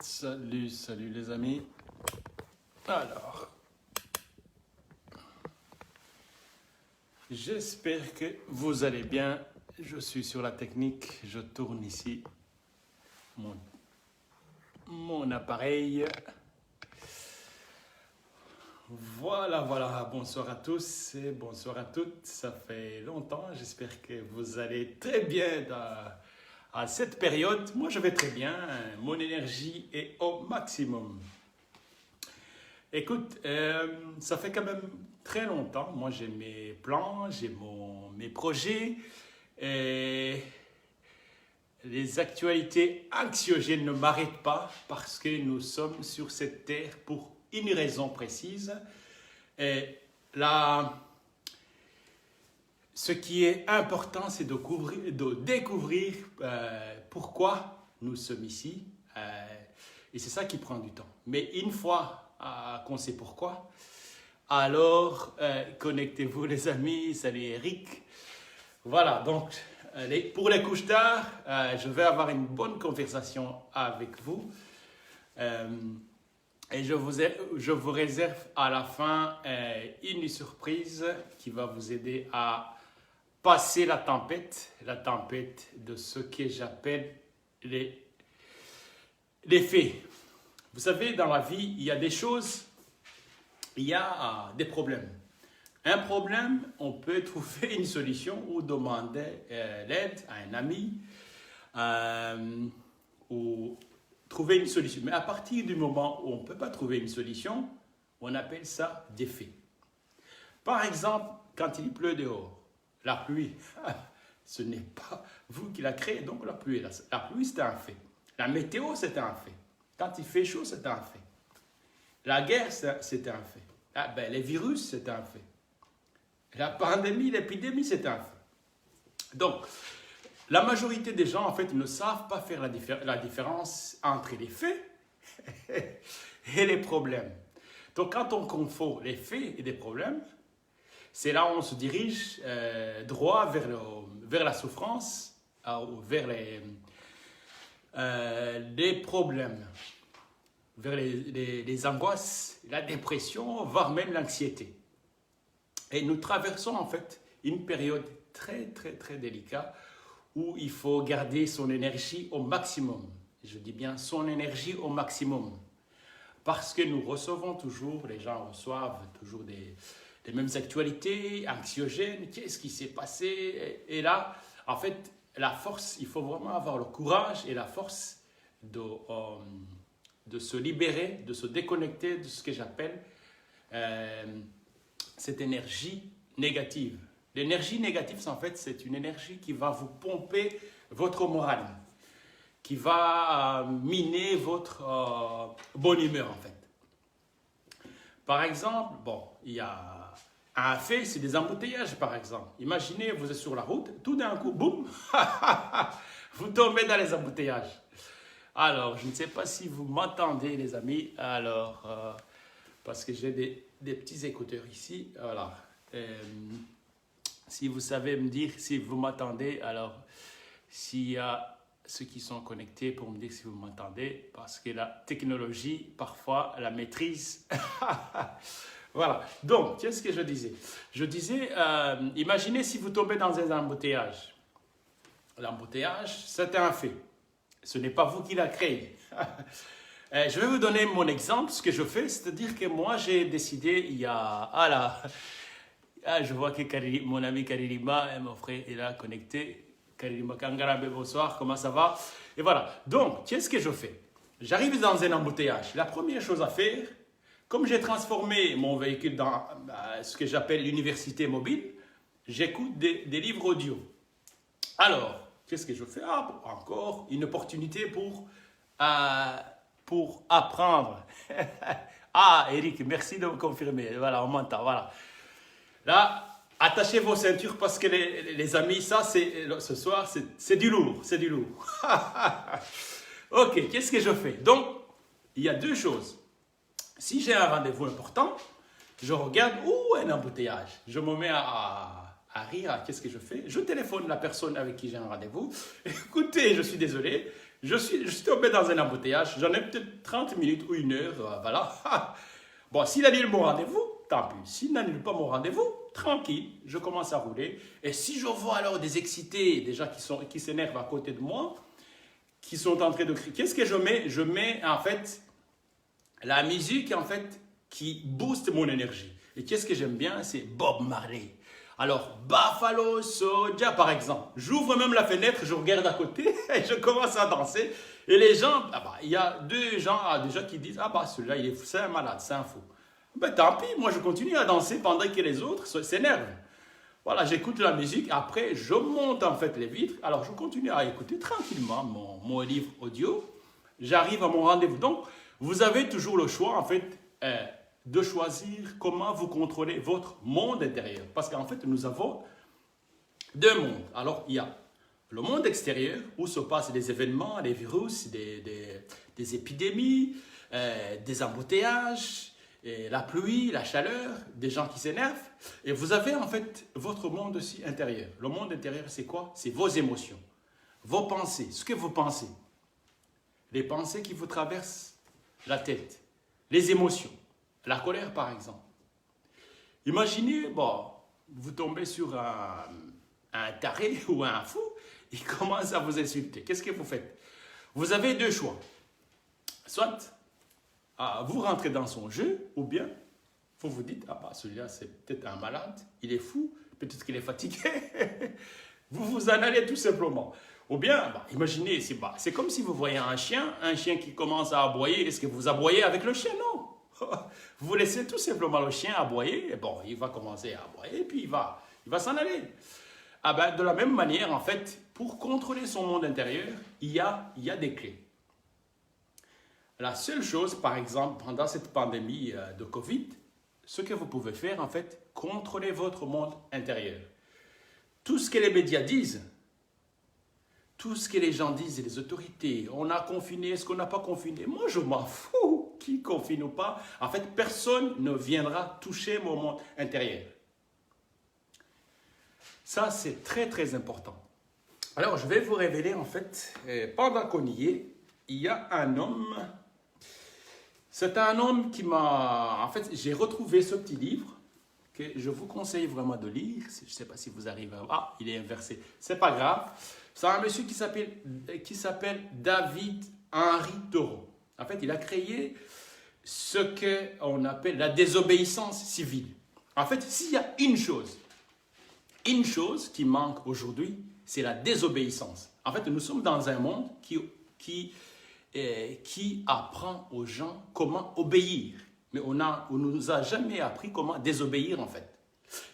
Salut, salut les amis. Alors, j'espère que vous allez bien. Je suis sur la technique. Je tourne ici mon appareil. Voilà. Bonsoir à tous et bonsoir à toutes. Ça fait longtemps. J'espère que vous allez très bien à cette période. Moi, je vais très bien. Mon énergie est au maximum. Écoute, ça fait quand même très longtemps. Moi, j'ai mes plans, j'ai mes projets. Et les actualités anxiogènes ne m'arrêtent pas parce que nous sommes sur cette terre pour une raison précise. Et là, ce qui est important, c'est de découvrir pourquoi nous sommes ici. Et c'est ça qui prend du temps. Mais une fois qu'on sait pourquoi, alors connectez-vous les amis. Salut Eric. Voilà, donc pour les couches tard, je vais avoir une bonne conversation avec vous. Et je vous réserve à la fin une surprise qui va vous aider à passer la tempête de ce que j'appelle les faits. Vous savez, dans la vie, il y a des choses, il y a des problèmes. Un problème, on peut trouver une solution ou demander l'aide à un ami ou trouver une solution. Mais à partir du moment où on ne peut pas trouver une solution, on appelle ça des faits. Par exemple, quand il pleut dehors, la pluie, ce n'est pas vous qui la créez, donc la pluie, c'est un fait. La météo, c'est un fait. Quand il fait chaud, c'est un fait. La guerre, c'est un fait. Les virus, c'est un fait. La pandémie, l'épidémie, c'est un fait. Donc, la majorité des gens, en fait, ne savent pas faire la différence entre les faits et les problèmes. Donc, quand on confond les faits et les problèmes, c'est là où on se dirige droit vers la souffrance, ou vers les problèmes, vers les angoisses, la dépression, voire même l'anxiété. Et nous traversons en fait une période très délicate où il faut garder son énergie au maximum. Je dis bien son énergie au maximum. Parce que nous recevons toujours, les gens reçoivent toujours des mêmes actualités anxiogènes. Qu'est-ce qui s'est passé? Et là, en fait, la force, il faut vraiment avoir le courage et la force de se libérer, de se déconnecter de ce que j'appelle cette énergie négative. L'énergie négative, en fait, c'est une énergie qui va vous pomper votre morale, qui va miner votre bonne humeur, en fait. Par exemple, il y a un fait, c'est des embouteillages, par exemple. Imaginez, vous êtes sur la route, tout d'un coup, boum, vous tombez dans les embouteillages. Alors, je ne sais pas si vous m'entendez, les amis. Alors, parce que j'ai des petits écouteurs ici. Voilà. Si vous savez me dire si vous m'entendez, alors s'il y a ceux qui sont connectés pour me dire si vous m'entendez, parce que la technologie, parfois, la maîtrise. Voilà. Donc, qu'est-ce que je disais? Je disais, imaginez si vous tombez dans un embouteillage. L'embouteillage, c'est un fait. Ce n'est pas vous qui l'avez créé. Je vais vous donner mon exemple, ce que je fais, c'est-à-dire que moi, j'ai décidé, il y a... je vois que mon ami Karirima, mon frère, est là connecté. Karirima Kangarambe, bonsoir, comment ça va? Et voilà. Donc, qu'est-ce que je fais? J'arrive dans un embouteillage. La première chose à faire, comme j'ai transformé mon véhicule dans ce que j'appelle l'université mobile, j'écoute des livres audio. Alors, qu'est-ce que je fais? Encore une opportunité pour apprendre. Eric, merci de me confirmer. Voilà, on m'entend. Voilà. Là, attachez vos ceintures parce que les amis, ça, ce soir, c'est du lourd. C'est du lourd. Ok, qu'est-ce que je fais? Donc, il y a deux choses. Si j'ai un rendez-vous important, je regarde un embouteillage. Je me mets à rire. Qu'est-ce que je fais? Je téléphone la personne avec qui j'ai un rendez-vous. Écoutez, je suis désolé. Je suis tombé dans un embouteillage, j'en ai peut-être 30 minutes ou 1 heure, voilà. Bon, s'il annule mon rendez-vous, tant pis. S'il n'annule pas mon rendez-vous, tranquille, je commence à rouler. Et si je vois alors des excités, des gens qui s'énervent à côté de moi, qui sont en train de crier, qu'est-ce que je mets? Je mets en fait la musique en fait qui booste mon énergie. Et qu'est-ce que j'aime bien? C'est Bob Marley. Alors, Buffalo Soldier, par exemple. J'ouvre même la fenêtre, je regarde à côté et je commence à danser. Et les gens, il y a deux gens déjà qui disent, ah bah celui-là, c'est un malade, c'est un fou. Ben tant pis, moi je continue à danser pendant que les autres s'énervent. Voilà, j'écoute la musique, après je monte en fait les vitres. Alors je continue à écouter tranquillement mon livre audio. J'arrive à mon rendez-vous. Donc, vous avez toujours le choix en fait de choisir comment vous contrôlez votre monde intérieur. Parce qu'en fait, nous avons 2 mondes. Alors, il y a le monde extérieur où se passent des événements, des virus, des épidémies, des embouteillages, et la pluie, la chaleur, des gens qui s'énervent. Et vous avez en fait votre monde aussi intérieur. Le monde intérieur, c'est quoi? C'est vos émotions, vos pensées, ce que vous pensez. Les pensées qui vous traversent la tête, les émotions. La colère, par exemple. Imaginez, bon, vous tombez sur un taré ou un fou, il commence à vous insulter. Qu'est-ce que vous faites? Vous avez 2 choix. Soit vous rentrez dans son jeu, ou bien vous vous dites, ah bah celui-là c'est peut-être un malade, il est fou, peut-être qu'il est fatigué. Vous vous en allez tout simplement. Ou bien, imaginez, c'est comme si vous voyez un chien qui commence à aboyer. Est-ce que vous aboyez avec le chien? Non. Vous laissez tout simplement le chien aboyer, et bon, il va commencer à aboyer, et puis il va s'en aller. Ah ben, de la même manière, en fait, pour contrôler son monde intérieur, il y a des clés. La seule chose, par exemple, pendant cette pandémie de Covid, ce que vous pouvez faire, en fait, contrôler votre monde intérieur. Tout ce que les médias disent, tout ce que les gens disent, les autorités, on a confiné, est-ce qu'on n'a pas confiné? Moi, je m'en fous. Qui confine ou pas, en fait, personne ne viendra toucher mon monde intérieur. Ça, c'est très, très important. Alors, je vais vous révéler, en fait, pendant qu'on y est, il y a un homme. C'est un homme qui m'a... En fait, j'ai retrouvé ce petit livre que je vous conseille vraiment de lire. Je ne sais pas si vous arrivez à... Ah, il est inversé. C'est pas grave. C'est un monsieur qui s'appelle David Henry Thoreau. En fait, il a créé ce qu'on appelle la désobéissance civile. En fait, s'il y a une chose qui manque aujourd'hui, c'est la désobéissance. En fait, nous sommes dans un monde qui apprend aux gens comment obéir. Mais on ne nous a jamais appris comment désobéir, en fait.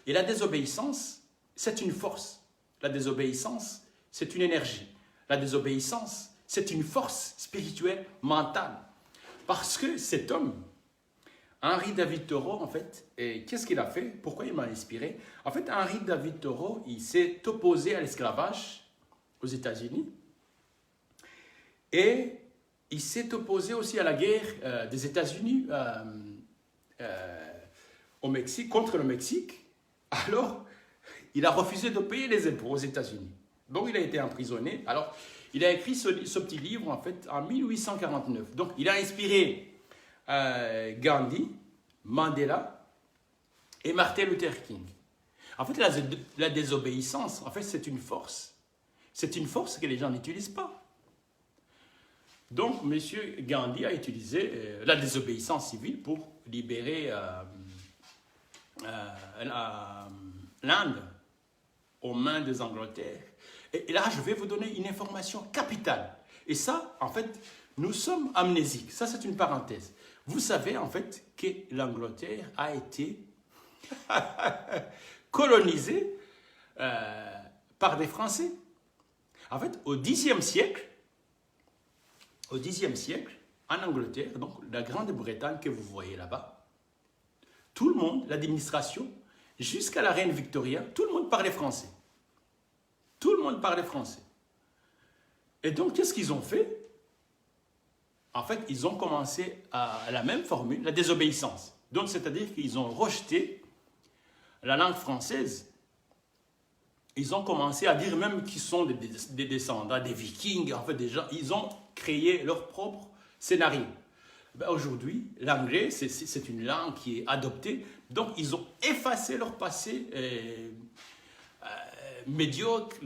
Et la désobéissance, c'est une force. La désobéissance, c'est une énergie. La désobéissance, c'est une force spirituelle, mentale. Parce que cet homme, Henry David Thoreau, en fait, qu'est-ce qu'il a fait? Pourquoi il m'a inspiré? En fait, Henry David Thoreau, il s'est opposé à l'esclavage aux États-Unis et il s'est opposé aussi à la guerre des États-Unis au Mexique, contre le Mexique. Alors, il a refusé de payer les impôts aux États-Unis. Donc, il a été emprisonné. Alors, il a écrit ce petit livre, en fait, en 1849. Donc, il a inspiré Gandhi, Mandela et Martin Luther King. En fait, la désobéissance, en fait, c'est une force. C'est une force que les gens n'utilisent pas. Donc, M. Gandhi a utilisé la désobéissance civile pour libérer l'Inde aux mains des Angleterres. Et là, je vais vous donner une information capitale. Et ça, en fait, nous sommes amnésiques. Ça, c'est une parenthèse. Vous savez, en fait, que l'Angleterre a été colonisée par des Français. En fait, au Xe siècle, en Angleterre, donc la Grande-Bretagne que vous voyez là-bas, tout le monde, l'administration, jusqu'à la reine Victoria, tout le monde parlait français. Tout le monde parlait français. Et donc, qu'est-ce qu'ils ont fait? En fait, ils ont commencé à la même formule, la désobéissance. Donc, c'est-à-dire qu'ils ont rejeté la langue française ils ont commencé à dire même qu'ils sont des descendants, des Vikings, en fait, des gens, ils ont créé leur propre scénario. Ben aujourd'hui, l'anglais, c'est une langue qui est adoptée, donc ils ont effacé leur passé médiocre,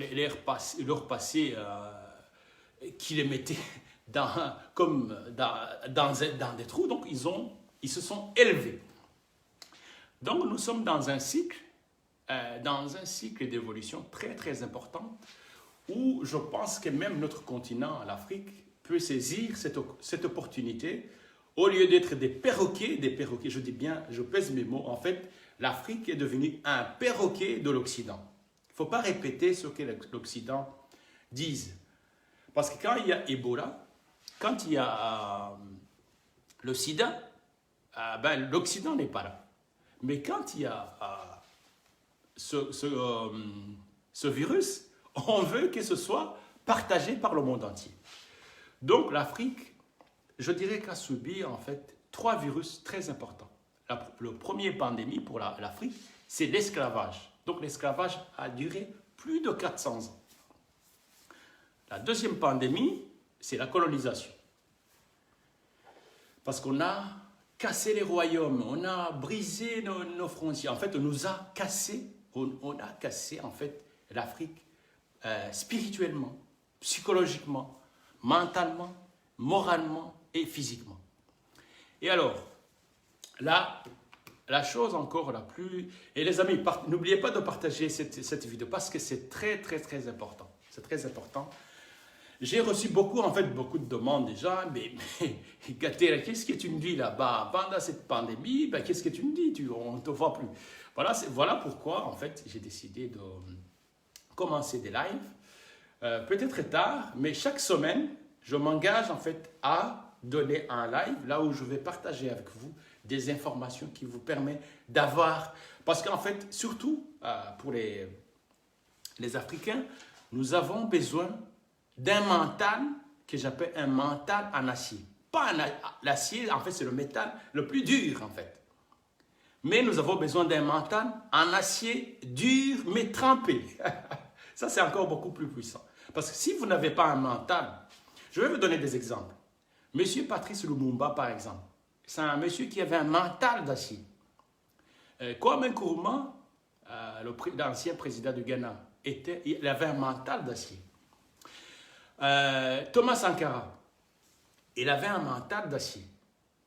leur passé qui les mettait dans des trous, donc ils se sont élevés. Donc nous sommes dans un cycle d'évolution très très important où je pense que même notre continent, l'Afrique, peut saisir cette opportunité au lieu d'être des perroquets, je dis bien, je pèse mes mots, en fait, l'Afrique est devenue un perroquet de l'Occident. Il ne faut pas répéter ce que l'Occident dise. Parce que quand il y a Ebola, quand il y a le sida, ben, l'Occident n'est pas là. Mais quand il y a ce virus, on veut que ce soit partagé par le monde entier. Donc l'Afrique, je dirais qu'a subi en fait 3 virus très importants. Le premier pandémie pour l'Afrique, c'est l'esclavage. Donc l'esclavage a duré plus de 400 ans. La deuxième pandémie, c'est la colonisation. Parce qu'on a cassé les royaumes, on a brisé nos frontières. En fait, on nous a cassé, on a cassé en fait l'Afrique spirituellement, psychologiquement, mentalement, moralement et physiquement. Et alors, là, la chose encore la plus... Et les amis, n'oubliez pas de partager cette vidéo parce que c'est très, très, très important. C'est très important. J'ai reçu beaucoup de demandes déjà. Mais Gatera, qu'est-ce que tu me dis là-bas pendant cette pandémie? Ben, qu'est-ce que tu me dis? On ne te voit plus. Voilà pourquoi, en fait, j'ai décidé de commencer des lives. Peut-être tard, mais chaque semaine, je m'engage en fait à donner un live là où je vais partager avec vous des informations qui vous permettent d'avoir... Parce qu'en fait, surtout pour les Africains, nous avons besoin d'un mental que j'appelle un mental en acier. Pas l'acier, en fait, c'est le métal le plus dur, en fait. Mais nous avons besoin d'un mental en acier dur, mais trempé. Ça, c'est encore beaucoup plus puissant. Parce que si vous n'avez pas un mental, je vais vous donner des exemples. Monsieur Patrice Lumumba, par exemple, c'est un monsieur qui avait un mental d'acier. Kwame Nkrumah, l'ancien président du Ghana, il avait un mental d'acier. Thomas Sankara, il avait un mental d'acier.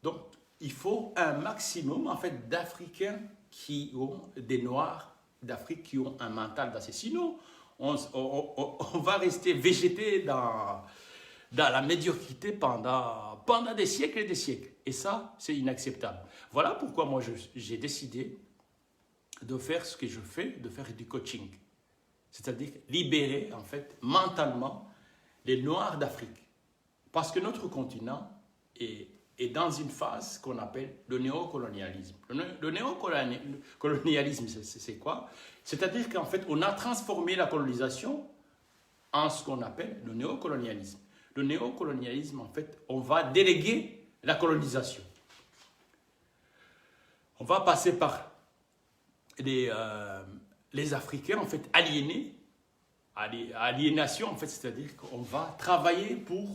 Donc, il faut un maximum en fait d'Africains qui ont, des Noirs d'Afrique qui ont un mental d'acier. Sinon, on va rester végété dans la médiocrité pendant des siècles et des siècles. Et ça, c'est inacceptable. Voilà pourquoi moi, j'ai décidé de faire ce que je fais, de faire du coaching. C'est-à-dire libérer, en fait, mentalement, les Noirs d'Afrique. Parce que notre continent est dans une phase qu'on appelle le néocolonialisme. Le néocolonialisme, c'est quoi? C'est-à-dire qu'en fait, on a transformé la colonisation en ce qu'on appelle le néocolonialisme. Le néocolonialisme, en fait, on va déléguer la colonisation. On va passer par les Africains, en fait, aliénés, aliénation, en fait, c'est-à-dire qu'on va travailler pour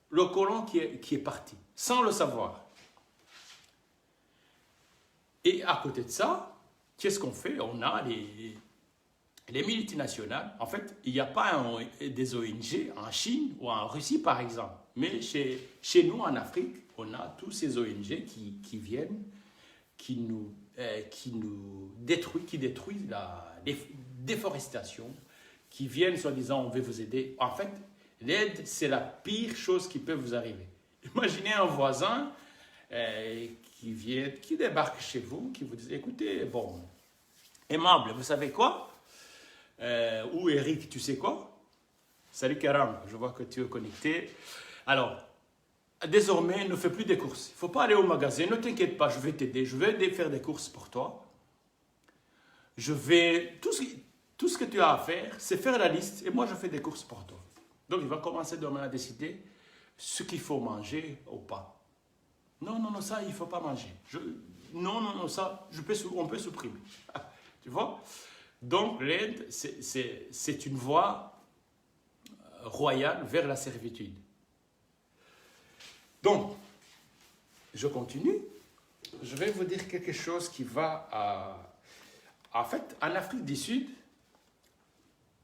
le colon qui est parti, sans le savoir. Et à côté de ça, qu'est-ce qu'on fait? On a les multinationales. En fait, il n'y a pas des ONG en Chine ou en Russie, par exemple. Mais chez nous, en Afrique, on a tous ces ONG qui viennent, qui nous détruisent, qui détruisent la déforestation, qui viennent soi-disant, on veut vous aider. En fait, l'aide, c'est la pire chose qui peut vous arriver. Imaginez un voisin qui débarque chez vous, qui vous dit, écoutez, bon, aimable, vous savez quoi? Ou Eric, tu sais quoi? Salut Karam, je vois que tu es connecté. Alors, désormais, ne fais plus des courses. Il ne faut pas aller au magasin, ne t'inquiète pas, je vais t'aider, je vais faire des courses pour toi. Tout ce que tu as à faire, c'est faire la liste et moi je fais des courses pour toi. Donc il va commencer demain à décider ce qu'il faut manger ou pas. Non, ça il ne faut pas manger. Non, ça on peut supprimer. Tu vois? Donc l'Inde, c'est une voie royale vers la servitude. Donc, je continue. Je vais vous dire quelque chose qui va... En fait, en Afrique du Sud,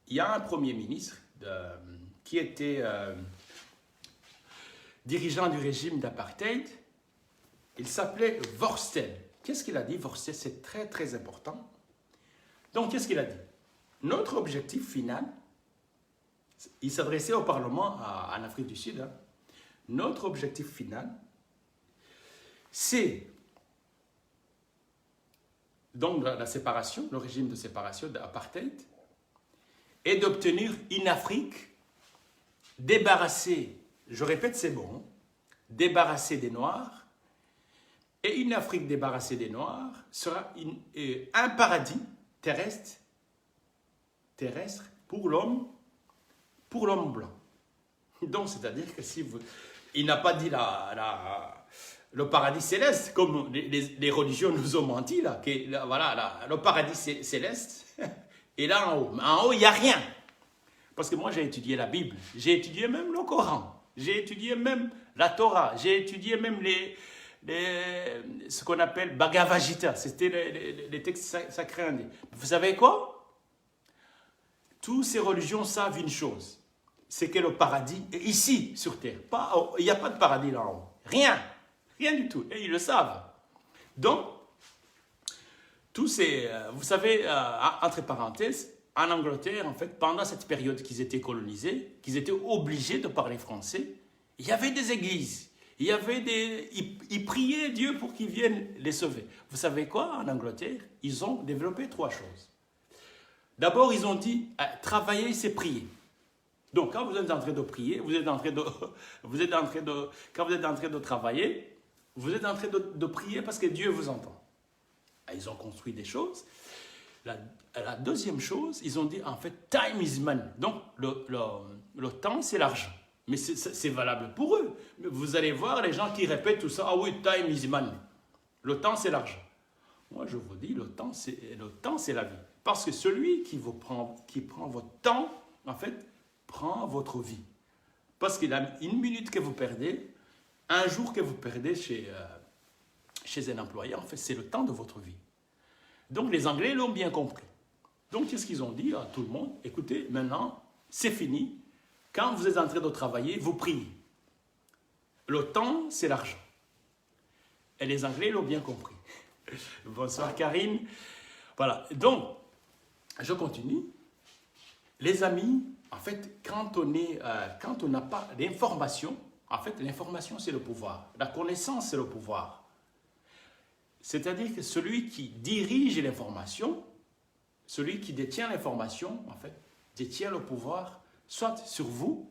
il y a un premier ministre qui était dirigeant du régime d'apartheid. Il s'appelait Vorster. Qu'est-ce qu'il a dit, Vorster? C'est très, très important. Donc, qu'est-ce qu'il a dit? Notre objectif final, il s'adressait au Parlement en Afrique du Sud, hein. Notre objectif final, c'est donc la séparation, le régime de séparation d'apartheid, et d'obtenir une Afrique débarrassée, je répète, c'est bon, débarrassée des Noirs, et une Afrique débarrassée des Noirs sera un paradis terrestre pour l'homme blanc. Donc, c'est-à-dire que si vous... Il n'a pas dit le paradis céleste, comme les religions nous ont menti, là, le paradis céleste, et là en haut. Mais en haut, il n'y a rien. Parce que moi, j'ai étudié la Bible, j'ai étudié même le Coran, j'ai étudié même la Torah, j'ai étudié même ce qu'on appelle Bhagavad Gita, c'était les textes sacrés indiens. Vous savez quoi? Toutes ces religions savent une chose, c'est que le paradis est ici, sur terre. Il n'y a pas de paradis là en haut. Rien. Rien du tout. Et ils le savent. Donc, tous ces... vous savez, entre parenthèses, en Angleterre, en fait, pendant cette période qu'ils étaient colonisés, qu'ils étaient obligés de parler français, il y avait des églises. Il y avait ils priaient Dieu pour qu'il vienne les sauver. Vous savez quoi? En Angleterre, ils ont développé 3 choses. D'abord, ils ont dit, travailler, c'est prier. Donc, quand vous êtes en train de prier, quand vous êtes en train de travailler, vous êtes en train de prier parce que Dieu vous entend. Ils ont construit des choses. La deuxième chose, ils ont dit, en fait, time is money. Donc, le temps, c'est l'argent. Mais c'est valable pour eux. Vous allez voir les gens qui répètent tout ça. Ah oui, time is money. Le temps, c'est l'argent. Moi, je vous dis, le temps, c'est la vie. Parce que celui qui prend votre temps, en fait, prend votre vie. Parce qu'il a une minute que vous perdez, un jour que vous perdez chez un employé, en fait, c'est le temps de votre vie. Donc, les Anglais l'ont bien compris. Donc, qu'est-ce qu'ils ont dit à tout le monde? Écoutez, maintenant, c'est fini. Quand vous êtes en train de travailler, vous priez. Le temps, c'est l'argent. Et les Anglais l'ont bien compris. Bonsoir, Karine. Voilà. Donc, je continue. Les amis, en fait, quand on n'a pas d'information, en fait, l'information, c'est le pouvoir. La connaissance, c'est le pouvoir. C'est-à-dire que celui qui dirige l'information, celui qui détient l'information, en fait, détient le pouvoir, soit sur vous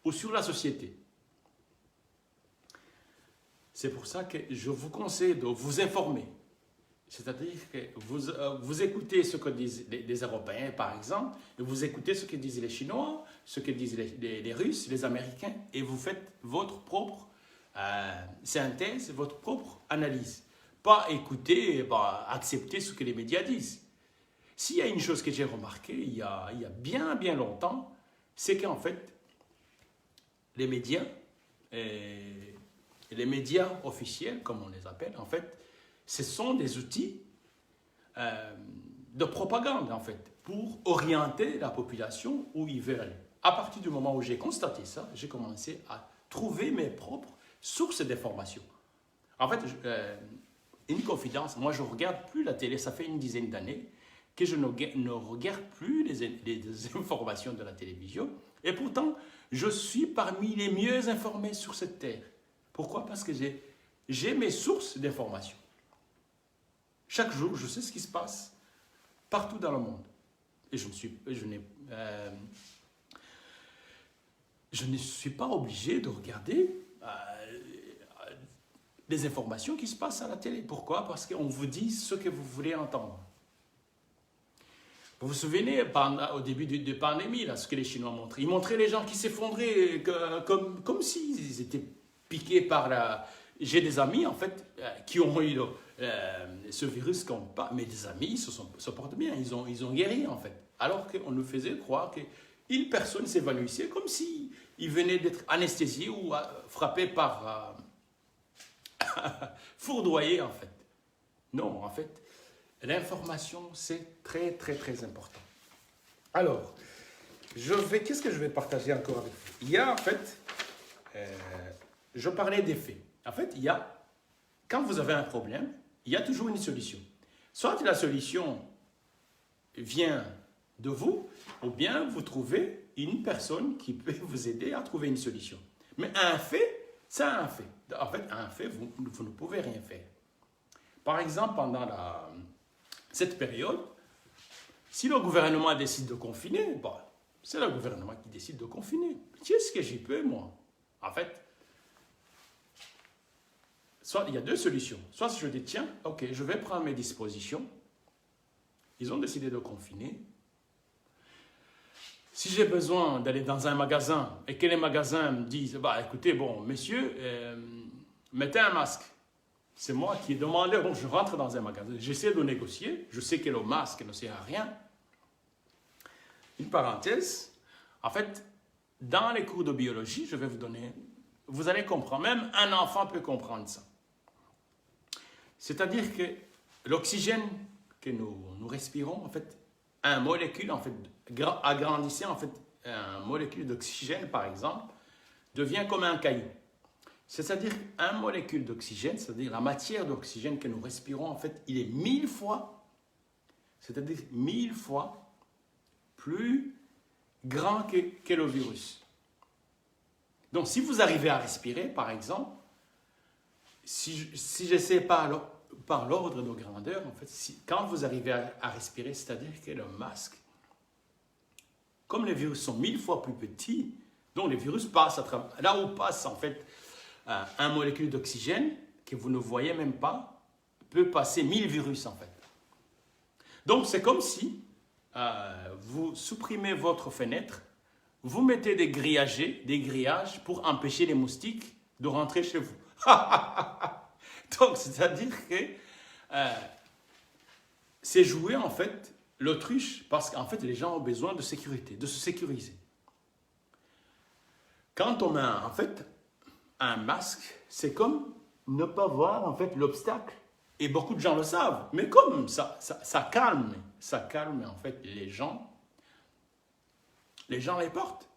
ou sur la société. C'est pour ça que je vous conseille de vous informer. C'est-à-dire que vous écoutez ce que disent les Européens, par exemple, et vous écoutez ce que disent les Chinois, ce que disent les Russes, les Américains, et vous faites votre propre synthèse, votre propre analyse. Pas écouter, accepter ce que les médias disent. S'il y a une chose que j'ai remarquée il y a bien, bien longtemps, c'est qu'en fait, les médias officiels, comme on les appelle, en fait, ce sont des outils de propagande, en fait, pour orienter la population où ils veulent aller. À partir du moment où j'ai constaté ça, j'ai commencé à trouver mes propres sources d'informations. En fait, une confidence, moi je ne regarde plus la télé, ça fait une dizaine d'années que je ne regarde plus les informations de la télévision. Et pourtant, je suis parmi les mieux informés sur cette terre. Pourquoi? Parce que j'ai mes sources d'informations. Chaque jour, je sais ce qui se passe partout dans le monde. Et je ne suis pas obligé de regarder les informations qui se passent à la télé. Pourquoi? Parce qu'on vous dit ce que vous voulez entendre. Vous vous souvenez, au début de la pandémie, là, ce que les Chinois montraient. Ils montraient les gens qui s'effondraient comme s'ils étaient piqués par la... J'ai des amis, en fait, qui ont eu ce virus compte pas. Mais les amis se portent bien, ils ont guéri en fait. Alors qu'on nous faisait croire qu'une personne s'évanouissait comme si il venait d'être anesthésié ou frappé par... fourdoyé en fait. Non, en fait, l'information, c'est très, très, très important. Alors, qu'est-ce que je vais partager encore avec vous? Il y a en fait, je parlais des faits. En fait, quand vous avez un problème, il y a toujours une solution. Soit la solution vient de vous, ou bien vous trouvez une personne qui peut vous aider à trouver une solution. Mais un fait, c'est un fait. En fait, un fait, vous ne pouvez rien faire. Par exemple, pendant cette période, si le gouvernement décide de confiner, bon, c'est le gouvernement qui décide de confiner. Qu'est-ce que j'y peux, moi? En fait, soit il y a deux solutions. Soit je dis, tiens, ok, je vais prendre mes dispositions. Ils ont décidé de confiner. Si j'ai besoin d'aller dans un magasin et que les magasins me disent, bah, écoutez, bon, monsieur, mettez un masque. C'est moi qui ai demandé, bon, je rentre dans un magasin, j'essaie de négocier, je sais que le masque ne sert à rien. Une parenthèse, en fait, dans les cours de biologie, je vais vous donner, vous allez comprendre, même un enfant peut comprendre ça. C'est-à-dire que l'oxygène que nous respirons, en fait, un molécule, en fait, agrandissant, en fait, un molécule d'oxygène, par exemple, devient comme un caillou. C'est-à-dire qu'un molécule d'oxygène, c'est-à-dire la matière d'oxygène que nous respirons, en fait, il est 1000 fois, c'est-à-dire 1000 fois plus grand que le virus. Donc, si vous arrivez à respirer, par exemple, si j'essaie par l'ordre de grandeur, en fait, quand vous arrivez à respirer, c'est-à-dire que le masque, comme les virus sont 1000 fois plus petits, donc les virus passent à travers, là où passe en fait un molécule d'oxygène que vous ne voyez même pas, peut passer 1000 virus en fait. Donc c'est comme si vous supprimez votre fenêtre, vous mettez des grillages pour empêcher les moustiques de rentrer chez vous. Donc c'est-à-dire que c'est jouer en fait l'autruche parce qu'en fait les gens ont besoin de sécurité, de se sécuriser. Quand on met en fait un masque, c'est comme ne pas voir en fait l'obstacle. Et beaucoup de gens le savent, mais comme ça calme en fait les gens les portent.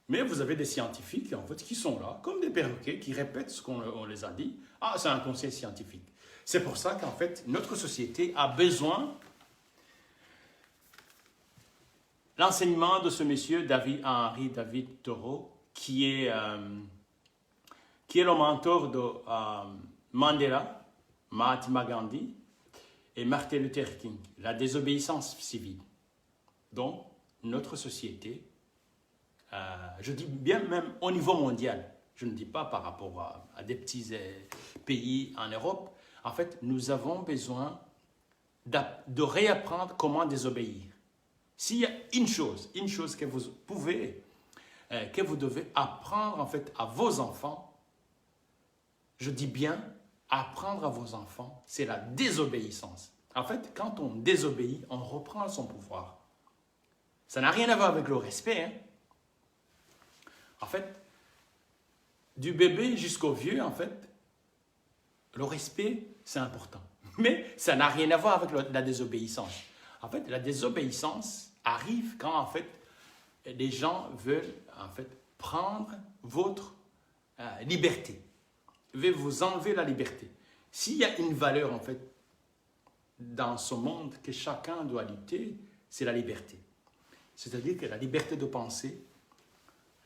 Mais vous avez des scientifiques en fait qui sont là, comme des perroquets, qui répètent ce qu'on les a dit. Ah, c'est un conseil scientifique. C'est pour ça qu'en fait notre société a besoin l'enseignement de ce monsieur Henry David Thoreau, qui est le mentor de Mandela, Mahatma Gandhi et Martin Luther King, la désobéissance civile. Donc, notre société, je dis bien même au niveau mondial, je ne dis pas par rapport à des petits pays en Europe, en fait, nous avons besoin de réapprendre comment désobéir. S'il y a une chose que vous pouvez, que vous devez apprendre en fait à vos enfants, je dis bien apprendre à vos enfants, c'est la désobéissance. En fait, quand on désobéit, on reprend son pouvoir. Ça n'a rien à voir avec le respect. Hein. En fait, du bébé jusqu'au vieux, en fait, le respect, c'est important. Mais ça n'a rien à voir avec la désobéissance. En fait, la désobéissance arrive quand, en fait, les gens veulent, en fait, prendre votre liberté. Ils veulent vous enlever la liberté. S'il y a une valeur, en fait, dans ce monde que chacun doit lutter, c'est la liberté. C'est-à-dire que la liberté de penser,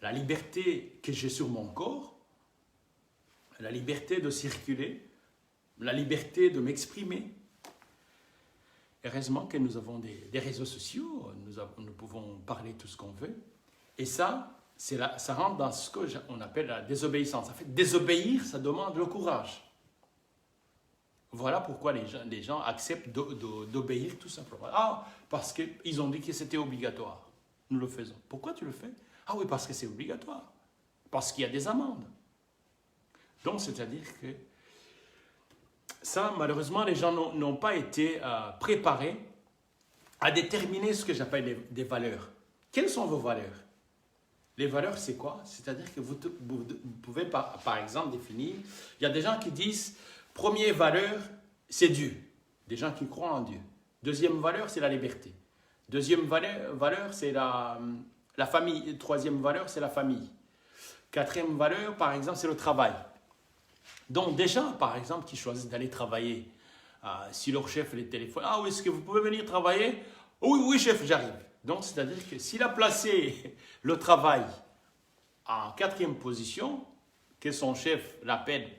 la liberté que j'ai sur mon corps, la liberté de circuler, la liberté de m'exprimer. Heureusement que nous avons des réseaux sociaux, nous pouvons parler tout ce qu'on veut. Et ça rentre dans ce qu'on appelle la désobéissance. En fait, désobéir, ça demande le courage. Voilà pourquoi les gens acceptent d'obéir tout simplement. Ah, parce qu'ils ont dit que c'était obligatoire. Nous le faisons. Pourquoi tu le fais? Ah oui, parce que c'est obligatoire. Parce qu'il y a des amendes. Donc, c'est-à-dire que ça, malheureusement, les gens n'ont pas été préparés à déterminer ce que j'appelle des valeurs. Quelles sont vos valeurs? Les valeurs, c'est quoi? C'est-à-dire que vous pouvez, par exemple, définir... Il y a des gens qui disent, première valeur, c'est Dieu. Des gens qui croient en Dieu. Deuxième valeur, c'est la liberté. Deuxième valeur, c'est la famille. Troisième valeur, c'est la famille. Quatrième valeur, par exemple, c'est le travail. Donc, des gens, par exemple, qui choisissent d'aller travailler, si leur chef les téléphone, ah oui, est-ce que vous pouvez venir travailler? Oui, oui, chef, j'arrive. Donc, c'est-à-dire que s'il a placé le travail en quatrième position, que son chef l'appelle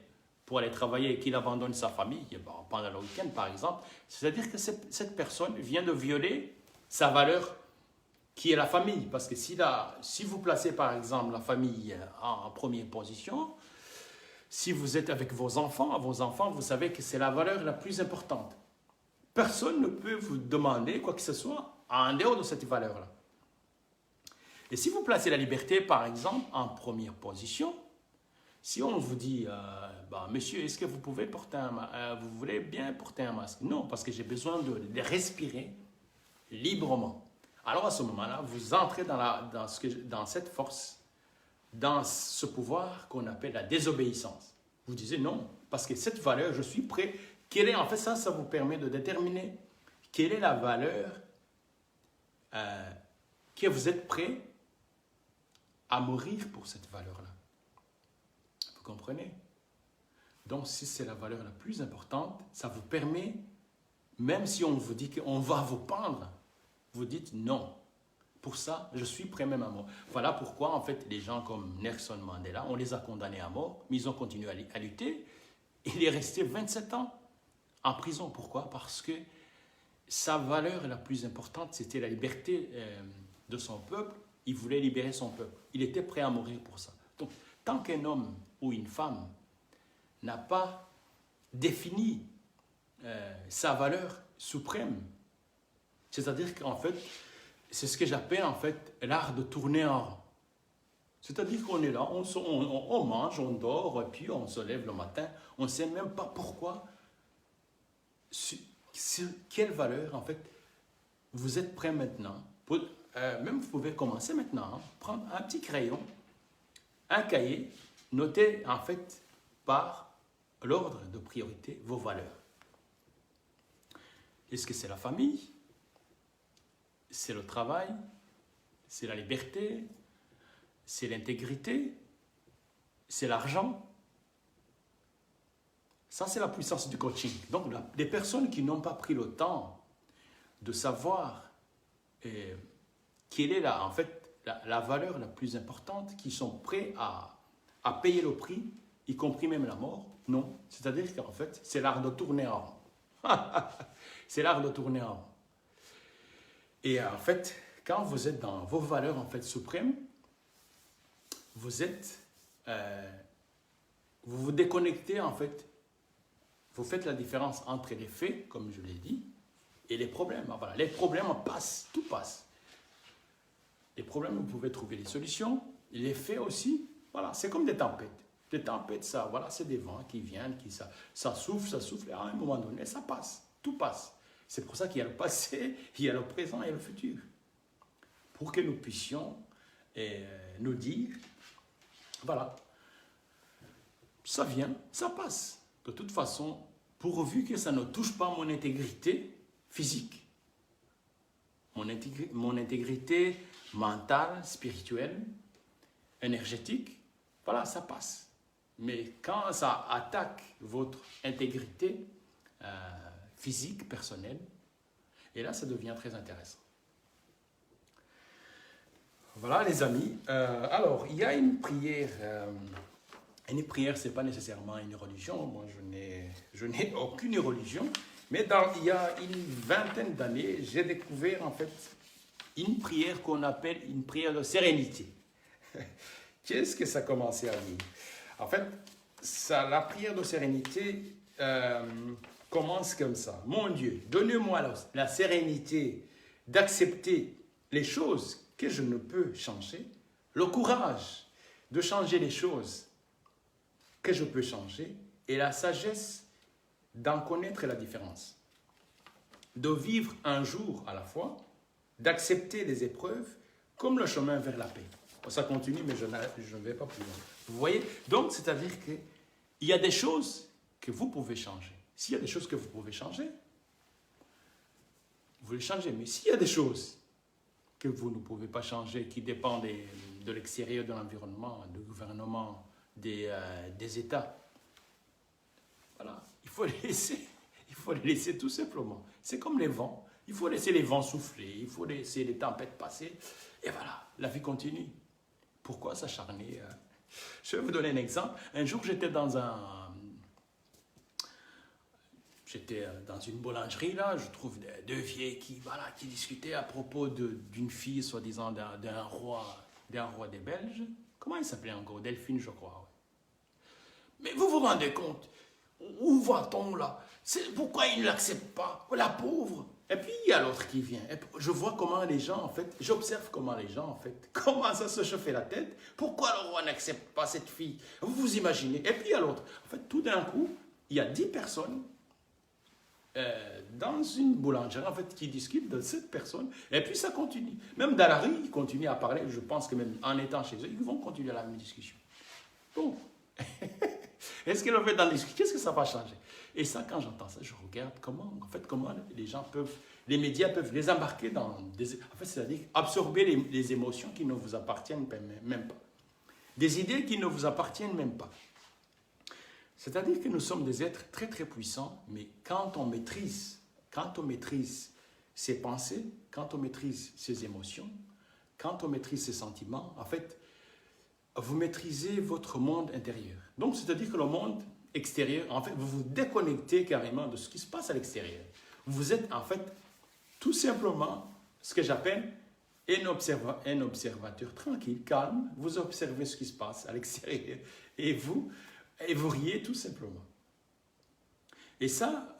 pour aller travailler et qu'il abandonne sa famille pendant le week-end, par exemple, c'est-à-dire que cette personne vient de violer sa valeur qui est la famille. Parce que si vous placez, par exemple, la famille en première position, si vous êtes avec vos enfants, vous savez que c'est la valeur la plus importante. Personne ne peut vous demander quoi que ce soit en dehors de cette valeur-là. Et si vous placez la liberté, par exemple, en première position, si on vous dit, monsieur, est-ce que vous pouvez porter vous voulez bien porter un masque? Non, parce que j'ai besoin de respirer librement. Alors à ce moment-là, vous entrez dans cette force, dans ce pouvoir qu'on appelle la désobéissance. Vous disiez non, parce que cette valeur, je suis prêt. En fait, ça vous permet de déterminer quelle est la valeur que vous êtes prêt à mourir pour cette valeur-là. Vous comprenez? Donc, si c'est la valeur la plus importante, ça vous permet, même si on vous dit qu'on va vous pendre, vous dites non. Pour ça, je suis prêt même à mort. Voilà pourquoi, en fait, les gens comme Nelson Mandela, on les a condamnés à mort, mais ils ont continué à lutter. Il est resté 27 ans en prison. Pourquoi? Parce que sa valeur la plus importante, c'était la liberté de son peuple. Il voulait libérer son peuple. Il était prêt à mourir pour ça. Donc, tant qu'un homme ou une femme n'a pas défini sa valeur suprême, c'est-à-dire qu'en fait, c'est ce que j'appelle en fait l'art de tourner en rond. C'est-à-dire qu'on est là, on mange, on dort, et puis on se lève le matin, on ne sait même pas pourquoi, quelle valeur en fait vous êtes prêt maintenant. Même vous pouvez commencer maintenant, prendre un petit crayon, un cahier, noter en fait par l'ordre de priorité vos valeurs. Est-ce que c'est la famille? C'est le travail? C'est la liberté? C'est l'intégrité? C'est l'argent? Ça, c'est la puissance du coaching. Donc, des personnes qui n'ont pas pris le temps de savoir quelle est en fait, la valeur la plus importante, qui sont prêts à payer le prix, y compris même la mort, non. C'est-à-dire qu'en fait, c'est l'art de tourner en rond. C'est l'art de tourner en rond. Et en fait, quand vous êtes dans vos valeurs en fait suprêmes, vous vous déconnectez en fait, vous faites la différence entre les faits, comme je l'ai dit, et les problèmes. Voilà, les problèmes passent, tout passe. Les problèmes, vous pouvez trouver les solutions, les faits aussi, voilà, c'est comme des tempêtes. Des tempêtes, ça, voilà, c'est des vents qui viennent, ça souffle, et à un moment donné, ça passe, tout passe. C'est pour ça qu'il y a le passé, il y a le présent et le futur. Pour que nous puissions nous dire, voilà, ça vient, ça passe. De toute façon, pourvu que ça ne touche pas mon intégrité physique, mon intégrité mentale, spirituelle, énergétique, voilà, ça passe. Mais quand ça attaque votre intégrité physique, personnelle, et là, ça devient très intéressant. Voilà, les amis. Alors, il y a une prière. Une prière, ce n'est pas nécessairement une religion. Moi, je n'ai aucune religion. Mais il y a une vingtaine d'années, j'ai découvert en fait une prière qu'on appelle une prière de sérénité. Qu'est-ce que ça commençait à dire? En fait, la prière de sérénité commence comme ça. Mon Dieu, donnez-moi la sérénité d'accepter les choses que je ne peux changer, le courage de changer les choses que je peux changer et la sagesse d'en connaître la différence, de vivre un jour à la fois, d'accepter les épreuves comme le chemin vers la paix. Ça continue, mais je ne vais pas plus loin. Vous voyez? Donc, c'est-à-dire qu'il y a des choses que vous pouvez changer. S'il y a des choses que vous pouvez changer, vous les changez. Mais s'il y a des choses que vous ne pouvez pas changer, qui dépendent de l'extérieur, de l'environnement, du gouvernement, des États, voilà, il faut les laisser. Il faut les laisser tout simplement. C'est comme les vents. Il faut laisser les vents souffler, il faut laisser les tempêtes passer. Et voilà, la vie continue. Pourquoi s'acharner? Je vais vous donner un exemple. Un jour, j'étais dans une boulangerie, là, je trouve deux vieilles qui discutaient à propos d'une fille, soi-disant, d'un roi des Belges. Comment il s'appelait encore? Delphine, je crois. Mais vous vous rendez compte? Où va-t-on là? Pourquoi il ne l'accepte pas? La pauvre. Et puis il y a l'autre qui vient. Et je vois comment les gens, en fait, j'observe comment les gens, en fait, commencent à se chauffer la tête. Pourquoi le roi n'accepte pas cette fille? Vous vous imaginez? Et puis il y a l'autre. En fait, tout d'un coup, il y a 10 personnes dans une boulangerie, en fait, qui discutent de cette personne. Et puis ça continue. Même dans la rue, ils continuent à parler. Je pense que même en étant chez eux, ils vont continuer la même discussion. Bon. Est-ce que le fait d'en discuter, qu'est-ce que ça va changer? Et ça, quand j'entends ça, je regarde comment les gens peuvent, les médias peuvent les embarquer dans des... En fait, c'est-à-dire absorber les émotions qui ne vous appartiennent même pas. Des idées qui ne vous appartiennent même pas. C'est-à-dire que nous sommes des êtres très très puissants, mais quand on maîtrise ses pensées, quand on maîtrise ses émotions, quand on maîtrise ses sentiments, en fait, vous maîtrisez votre monde intérieur. Donc, c'est-à-dire que le monde extérieur, en fait, vous vous déconnectez carrément de ce qui se passe à l'extérieur. Vous êtes, en fait, tout simplement ce que j'appelle un observateur tranquille, calme. Vous observez ce qui se passe à l'extérieur et vous riez tout simplement. Et ça,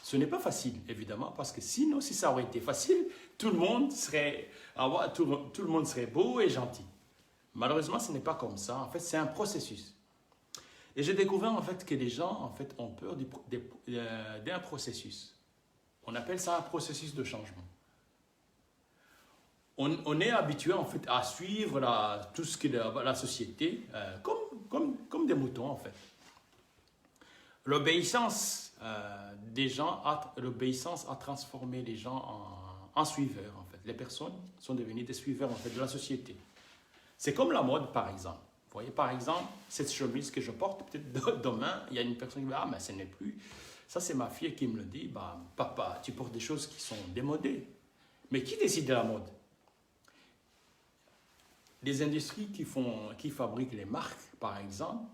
ce n'est pas facile, évidemment, parce que sinon, si ça aurait été facile, tout le monde serait beau et gentil. Malheureusement, ce n'est pas comme ça. En fait, c'est un processus. Et j'ai découvert en fait que les gens en fait, ont peur d'un processus. On appelle ça un processus de changement. On est habitué en fait, à suivre tout ce que la société, comme des moutons en fait. L'obéissance des gens, l'obéissance a transformé les gens en suiveurs en fait. Les personnes sont devenues des suiveurs en fait, de la société. C'est comme la mode par exemple. Vous voyez, par exemple, cette chemise que je porte, peut-être demain, il y a une personne qui va dire « Ah, mais ce n'est plus. » Ça, c'est ma fille qui me le dit. Bah, « Papa, tu portes des choses qui sont démodées. » Mais qui décide de la mode? Les industries qui fabriquent les marques, par exemple,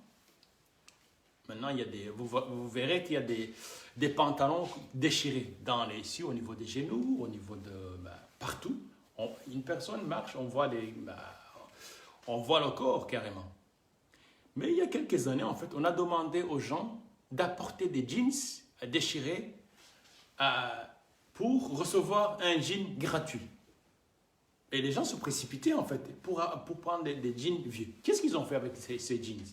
maintenant, vous verrez qu'il y a des pantalons déchirés dans les cieux, au niveau des genoux, au niveau de partout. Une personne marche, on voit le corps carrément. Mais il y a quelques années, en fait, on a demandé aux gens d'apporter des jeans déchirés pour recevoir un jean gratuit. Et les gens se précipitaient, en fait, pour prendre des jeans vieux. Qu'est-ce qu'ils ont fait avec ces jeans?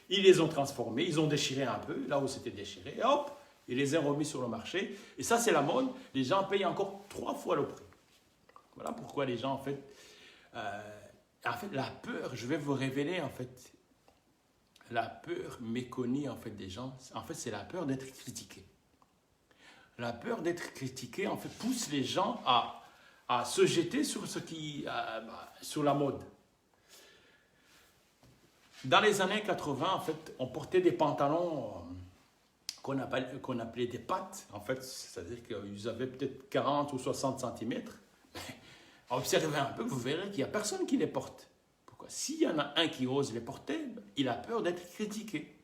Ils les ont transformés, ils ont déchiré un peu, là où c'était déchiré, et hop, ils les ont remis sur le marché. Et ça, c'est la mode. Les gens payent encore 3 fois le prix. Voilà pourquoi les gens, en fait, la peur, je vais vous révéler, en fait, la peur méconnue, en fait, des gens, en fait, c'est la peur d'être critiqué. La peur d'être critiqué, en fait, pousse les gens à se jeter sur sur la mode. Dans les années 80, en fait, on portait des pantalons qu'on appelait des pattes. En fait, c'est-à-dire qu'ils avaient peut-être 40 ou 60 cm. Observez un peu, vous verrez qu'il n'y a personne qui les porte. Pourquoi? S'il y en a un qui ose les porter, il a peur d'être critiqué.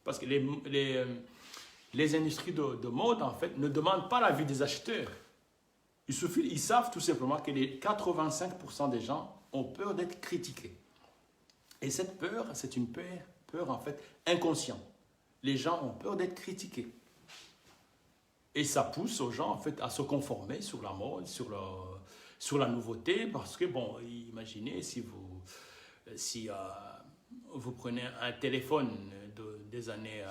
Parce que les industries de mode, en fait, ne demandent pas l'avis des acheteurs. Ils savent tout simplement que les 85% des gens ont peur d'être critiqués. Et cette peur, c'est une peur en fait inconsciente. Les gens ont peur d'être critiqués. Et ça pousse aux gens en fait à se conformer sur la mode, sur la nouveauté, parce que bon, imaginez si vous prenez un téléphone des années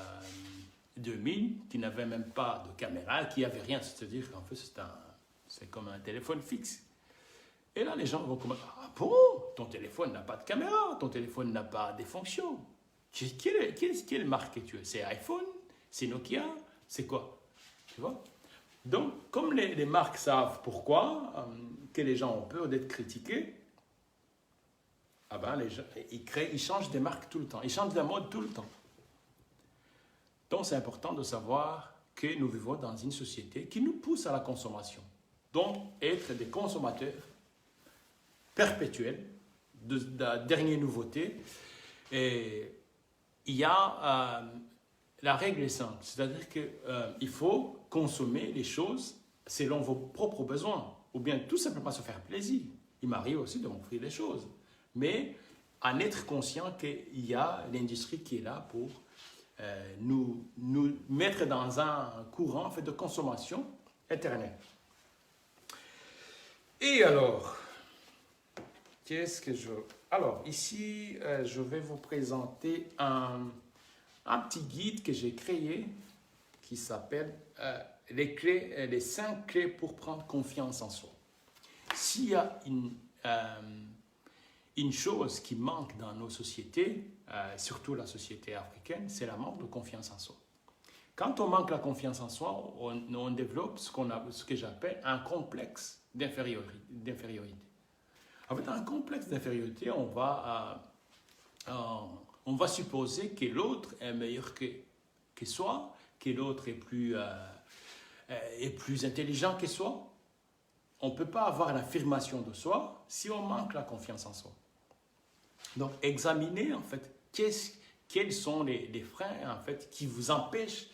2000 qui n'avait même pas de caméra, qui n'avait rien. C'est-à-dire qu'en fait, c'est comme un téléphone fixe. Et là, les gens vont commencer, ah bon, ton téléphone n'a pas de caméra, ton téléphone n'a pas des fonctions. Quelle marque tu es? C'est iPhone? C'est Nokia? C'est quoi? Tu vois? Donc, comme les marques savent pourquoi, que les gens ont peur d'être critiqués, ah ben, les gens, ils changent des marques tout le temps, ils changent de mode tout le temps. Donc, c'est important de savoir que nous vivons dans une société qui nous pousse à la consommation. Donc, être des consommateurs perpétuels de la dernière nouveauté. Et il y a, la règle est simple, c'est-à-dire qu'il faut consommer les choses selon vos propres besoins, ou bien tout simplement se faire plaisir. Il m'arrive aussi de m'offrir des choses, mais en être conscient qu'il y a l'industrie qui est là pour nous mettre dans un courant en fait, de consommation éternelle. Et alors, qu'est-ce que je... Alors, ici, je vais vous présenter un petit guide que j'ai créé qui s'appelle les 5 clés pour prendre confiance en soi. S'il y a une chose qui manque dans nos sociétés, surtout la société africaine, c'est la manque de confiance en soi. Quand on manque la confiance en soi, on développe ce que j'appelle un complexe d'infériorité. En fait, un complexe d'infériorité, on va supposer que l'autre est meilleur que soi, que l'autre est plus intelligent que soi. On ne peut pas avoir l'affirmation de soi si on manque la confiance en soi. Donc, examinez en fait quels sont les freins en fait qui vous empêchent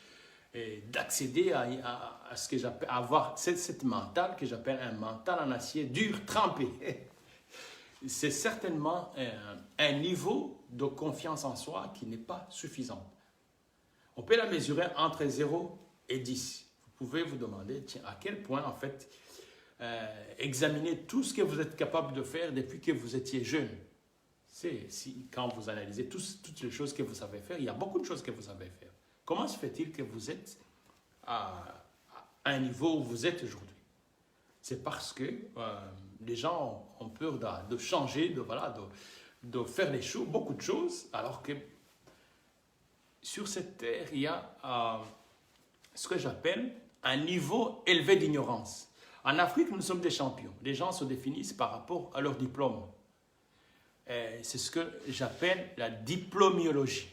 d'accéder à ce que j'appelle avoir cette mentale que j'appelle un mental en acier dur trempé. C'est certainement un niveau de confiance en soi qui n'est pas suffisant. On peut la mesurer entre 0 et 10. Vous pouvez vous demander tiens, à quel point en fait examiner tout ce que vous êtes capable de faire depuis que vous étiez jeune. Quand vous analysez toutes les choses que vous savez faire, il y a beaucoup de choses que vous savez faire. Comment se fait-il que vous êtes à un niveau où vous êtes aujourd'hui? C'est parce que les gens ont peur de changer, de faire beaucoup de choses, alors que sur cette terre, il y a ce que j'appelle un niveau élevé d'ignorance. En Afrique, nous sommes des champions. Les gens se définissent par rapport à leur diplôme. C'est ce que j'appelle la diplomiologie.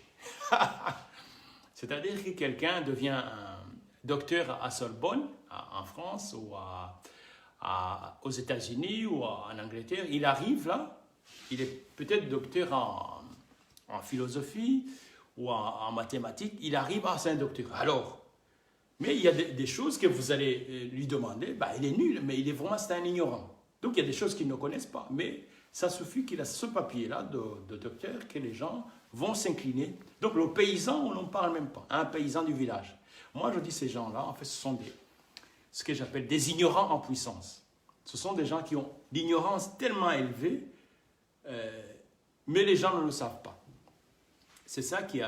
C'est-à-dire que quelqu'un devient un docteur à Sorbonne, en France, ou aux États-Unis, ou en Angleterre. Il arrive là, il est peut-être docteur en philosophie, ou en mathématiques. Il arrive, c'est un docteur. Alors, mais il y a des choses que vous allez lui demander, il est nul, mais c'est un ignorant. Donc il y a des choses qu'il ne connaissent pas, mais ça suffit qu'il a ce papier-là de docteur que les gens vont s'incliner. Donc le paysan, on n'en parle même pas, un paysan du village. Moi je dis ces gens-là, en fait ce sont ce que j'appelle des ignorants en puissance. Ce sont des gens qui ont l'ignorance tellement élevée, mais les gens ne le savent pas. C'est ça que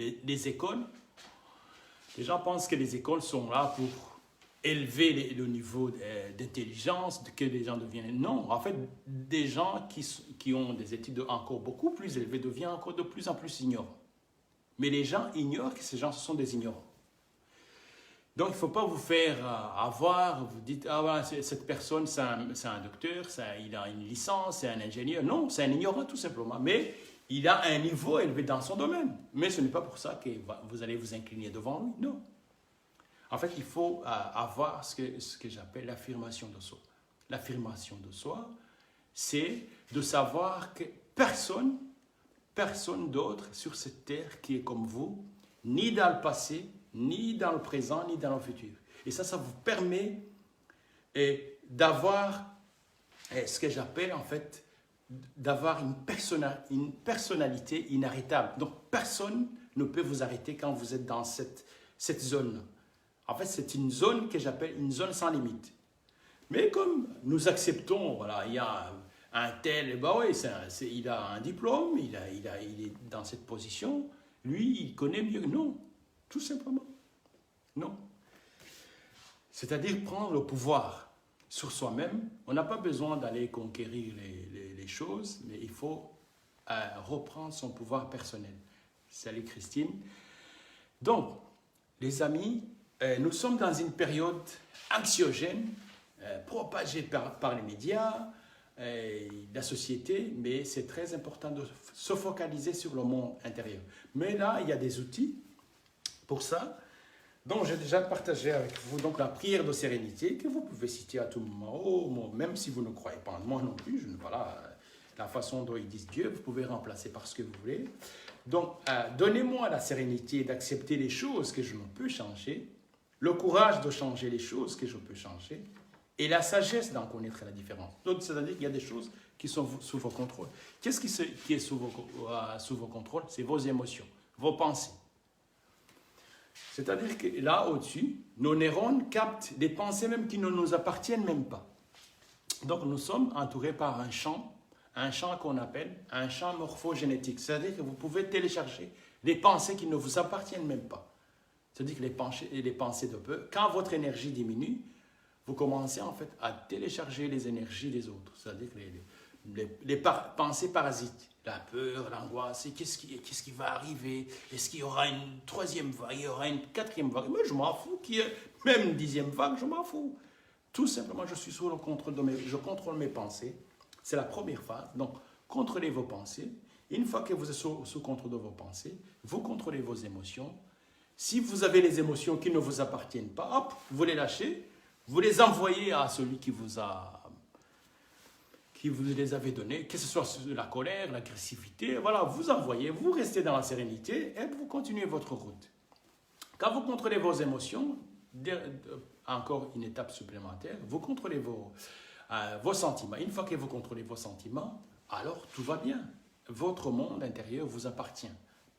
les écoles, les gens pensent que les écoles sont là pour élever le niveau d'intelligence, que les gens deviennent... Non, en fait, des gens qui ont des études encore beaucoup plus élevées deviennent encore de plus en plus ignorants. Mais les gens ignorent que ces gens sont des ignorants. Donc, il ne faut pas vous faire avoir, vous dites, ah voilà, cette personne, c'est un docteur, il a une licence, c'est un ingénieur. Non, c'est un ignorant tout simplement, mais il a un niveau élevé dans son domaine. Mais ce n'est pas pour ça que vous allez vous incliner devant lui, non. En fait, il faut avoir ce que j'appelle l'affirmation de soi. L'affirmation de soi, c'est de savoir que personne d'autre sur cette terre qui est comme vous, ni dans le passé, ni dans le présent, ni dans le futur. Et ça vous permet d'avoir ce que j'appelle en fait, d'avoir une personnalité inarrêtable. Donc, personne ne peut vous arrêter quand vous êtes dans cette zone-là. En fait, c'est une zone que j'appelle une zone sans limite. Mais comme nous acceptons, voilà, il y a un tel, oui, il a un diplôme, il est dans cette position, lui, il connaît mieux. Non, Tout simplement. Non. C'est-à-dire prendre le pouvoir sur soi-même. On n'a pas besoin d'aller conquérir les choses, mais il faut reprendre son pouvoir personnel. Salut Christine. Donc, les amis, nous sommes dans une période anxiogène, propagée par les médias, la société, mais c'est très important de se focaliser sur le monde intérieur. Mais là, il y a des outils pour ça. Donc, j'ai déjà partagé avec vous donc, la prière de sérénité que vous pouvez citer à tout moment, même si vous ne croyez pas en moi non plus. Voilà, la façon dont ils disent Dieu, vous pouvez remplacer par ce que vous voulez. Donc, donnez-moi la sérénité d'accepter les choses que je ne peux changer, le courage de changer les choses que je peux changer, et la sagesse d'en connaître la différence. Donc, c'est-à-dire qu'il y a des choses qui sont sous vos contrôles. Qu'est-ce qui est sous vos contrôles? C'est vos émotions, vos pensées. C'est-à-dire que là, au-dessus, nos neurones captent des pensées même qui ne nous appartiennent même pas. Donc, nous sommes entourés par un champ qu'on appelle un champ morphogénétique. C'est-à-dire que vous pouvez télécharger des pensées qui ne vous appartiennent même pas. C'est-à-dire que les pensées de peur, quand votre énergie diminue, vous commencez en fait à télécharger les énergies des autres. C'est-à-dire que les pensées parasites. La peur, l'angoisse, qu'est-ce qui va arriver? Est-ce qu'il y aura une troisième vague? Il y aura une quatrième vague? Moi, je m'en fous. Qu'il y ait même une dixième vague, je m'en fous. Tout simplement, je suis sous le contrôle je contrôle mes pensées. C'est la première phase. Donc, contrôlez vos pensées. Une fois que vous êtes sous contrôle de vos pensées, vous contrôlez vos émotions. Si vous avez les émotions qui ne vous appartiennent pas, hop, vous les lâchez, vous les envoyez à celui qui vous les avez donnés, que ce soit la colère, l'agressivité, voilà, vous envoyez, vous restez dans la sérénité et vous continuez votre route. Quand vous contrôlez vos émotions, encore une étape supplémentaire, vous contrôlez vos sentiments. Une fois que vous contrôlez vos sentiments, alors tout va bien. Votre monde intérieur vous appartient.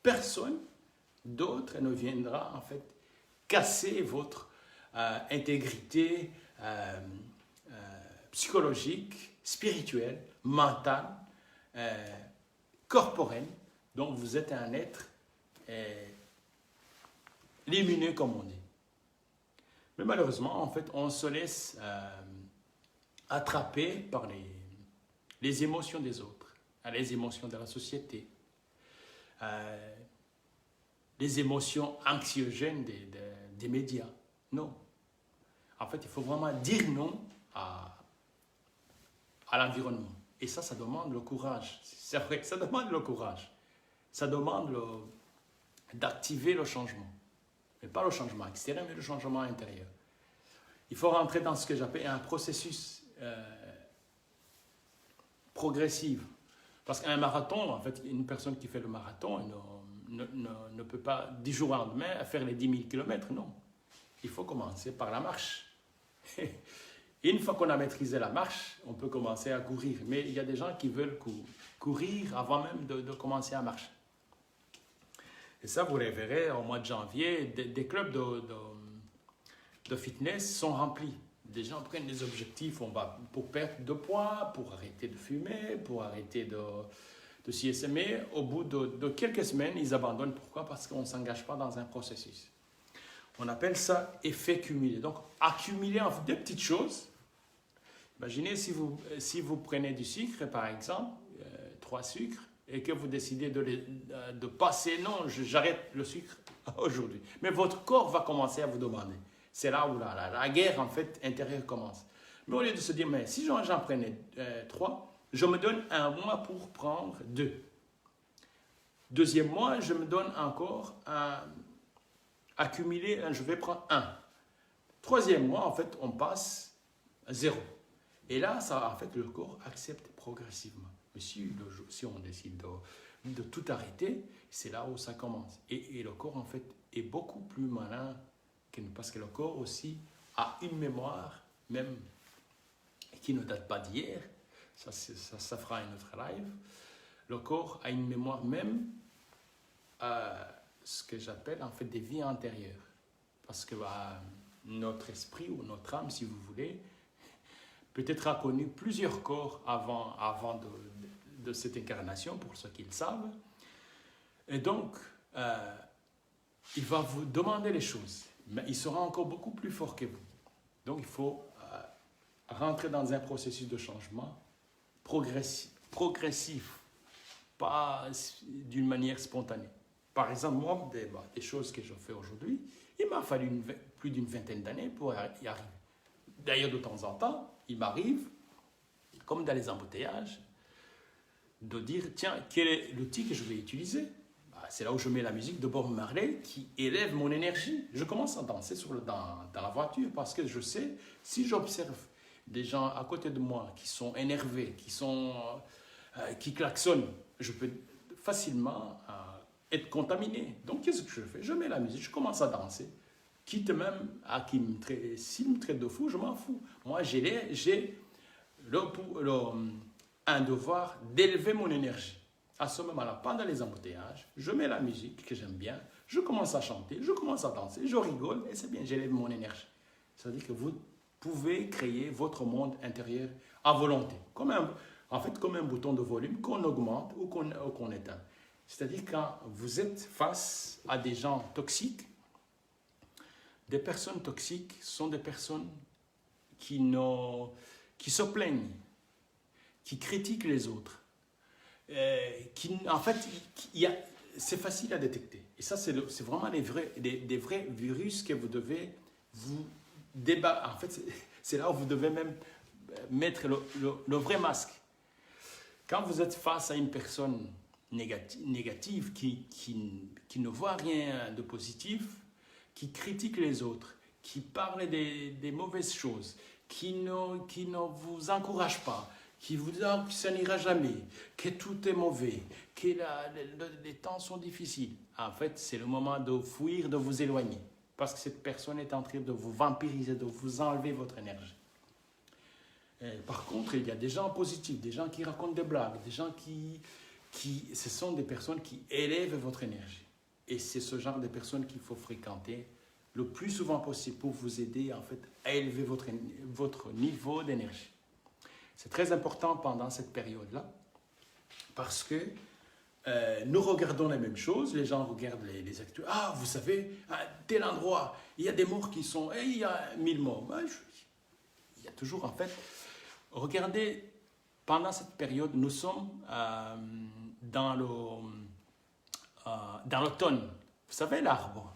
Personne d'autre ne viendra en fait casser votre intégrité psychologique, spirituelle, mentale, corporelle. Donc vous êtes un être lumineux comme on dit. Mais malheureusement, en fait, on se laisse attraper par les émotions des autres, les émotions de la société, les émotions anxiogènes des médias. Non. En fait, il faut vraiment dire non à l'environnement. Et ça demande le courage. C'est vrai, ça demande le courage. Ça demande d'activer le changement. Mais pas le changement extérieur, mais le changement intérieur. Il faut rentrer dans ce que j'appelle un processus progressif. Parce qu'un marathon, en fait, une personne qui fait le marathon ne peut pas, 10 jours au lendemain, faire les 10 000 km, non. Il faut commencer par la marche. Et une fois qu'on a maîtrisé la marche, on peut commencer à courir. Mais il y a des gens qui veulent courir avant même de commencer à marcher. Et ça, vous les verrez au mois de janvier, des clubs de fitness sont remplis. Des gens prennent des objectifs pour perdre de poids, pour arrêter de fumer, pour arrêter de s'y essaimer. Au bout de quelques semaines, ils abandonnent. Pourquoi? Parce qu'on ne s'engage pas dans un processus. On appelle ça effet cumulé. Donc, accumuler en fait des petites choses. Imaginez si vous prenez du sucre, par exemple, 3 sucres, et que vous décidez de passer, non, j'arrête le sucre aujourd'hui. Mais votre corps va commencer à vous demander. C'est là où la guerre, en fait, intérieure commence. Mais au lieu de se dire, mais si j'en prenais 3, je me donne un mois pour prendre 2. Deuxième mois, je me donne encore accumuler, je vais prendre 1. Troisième mois, en fait, on passe à 0. Et là, ça, en fait, le corps accepte progressivement. Mais si on décide de tout arrêter, c'est là où ça commence. Et le corps, en fait, est beaucoup plus malin parce que le corps aussi a une mémoire, même qui ne date pas d'hier. Ça fera un autre live. Le corps a une mémoire même, ce que j'appelle en fait des vies antérieures. Parce que notre esprit ou notre âme, si vous voulez, peut-être a connu plusieurs corps avant de cette incarnation, pour ceux qui le savent. Et donc, il va vous demander les choses, mais il sera encore beaucoup plus fort que vous. Donc, il faut rentrer dans un processus de changement progressif, pas d'une manière spontanée. Par exemple, moi, des choses que je fais aujourd'hui, il m'a fallu plus d'une vingtaine d'années pour y arriver. D'ailleurs, de temps en temps, il m'arrive, comme dans les embouteillages, de dire, tiens, quel est l'outil que je vais utiliser? C'est là où je mets la musique de Bob Marley qui élève mon énergie. Je commence à danser dans la voiture parce que je sais, si j'observe des gens à côté de moi qui sont énervés, qui klaxonnent, je peux facilement être contaminé. Donc, qu'est-ce que je fais? Je mets la musique, je commence à danser. Quitte même à s'il me traite de fou, je m'en fous. Moi, j'ai un devoir d'élever mon énergie. À ce moment-là, pendant les embouteillages, je mets la musique que j'aime bien, je commence à chanter, je commence à danser, je rigole et c'est bien, j'élève mon énergie. C'est-à-dire que vous pouvez créer votre monde intérieur à volonté, comme un bouton de volume qu'on augmente ou qu'on éteint. C'est-à-dire quand vous êtes face à des gens toxiques, des personnes toxiques sont des personnes qui se plaignent, qui critiquent les autres. En fait, c'est facile à détecter. Et ça, c'est vraiment des vrais virus que vous devez vous débattre. En fait, c'est là où vous devez même mettre le vrai masque. Quand vous êtes face à une personne négative qui ne voit rien de positif, qui critique les autres, qui parle des mauvaises choses, qui ne vous encourage pas, qui vous dit que ça n'ira jamais, que tout est mauvais, que les temps sont difficiles. En fait, c'est le moment de fuir, de vous éloigner. Parce que cette personne est en train de vous vampiriser, de vous enlever votre énergie. Par contre, il y a des gens positifs, des gens qui racontent des blagues, des gens ce sont des personnes qui élèvent votre énergie. Et c'est ce genre de personnes qu'il faut fréquenter le plus souvent possible pour vous aider en fait, à élever votre niveau d'énergie. C'est très important pendant cette période-là parce que nous regardons les mêmes choses, les gens regardent les actuels. Ah, vous savez, à tel endroit, il y a des morts qui sont... Et il y a 1000 morts. Il y a toujours, en fait... Regardez, pendant cette période, nous sommes dans l'automne. Vous savez, l'arbre,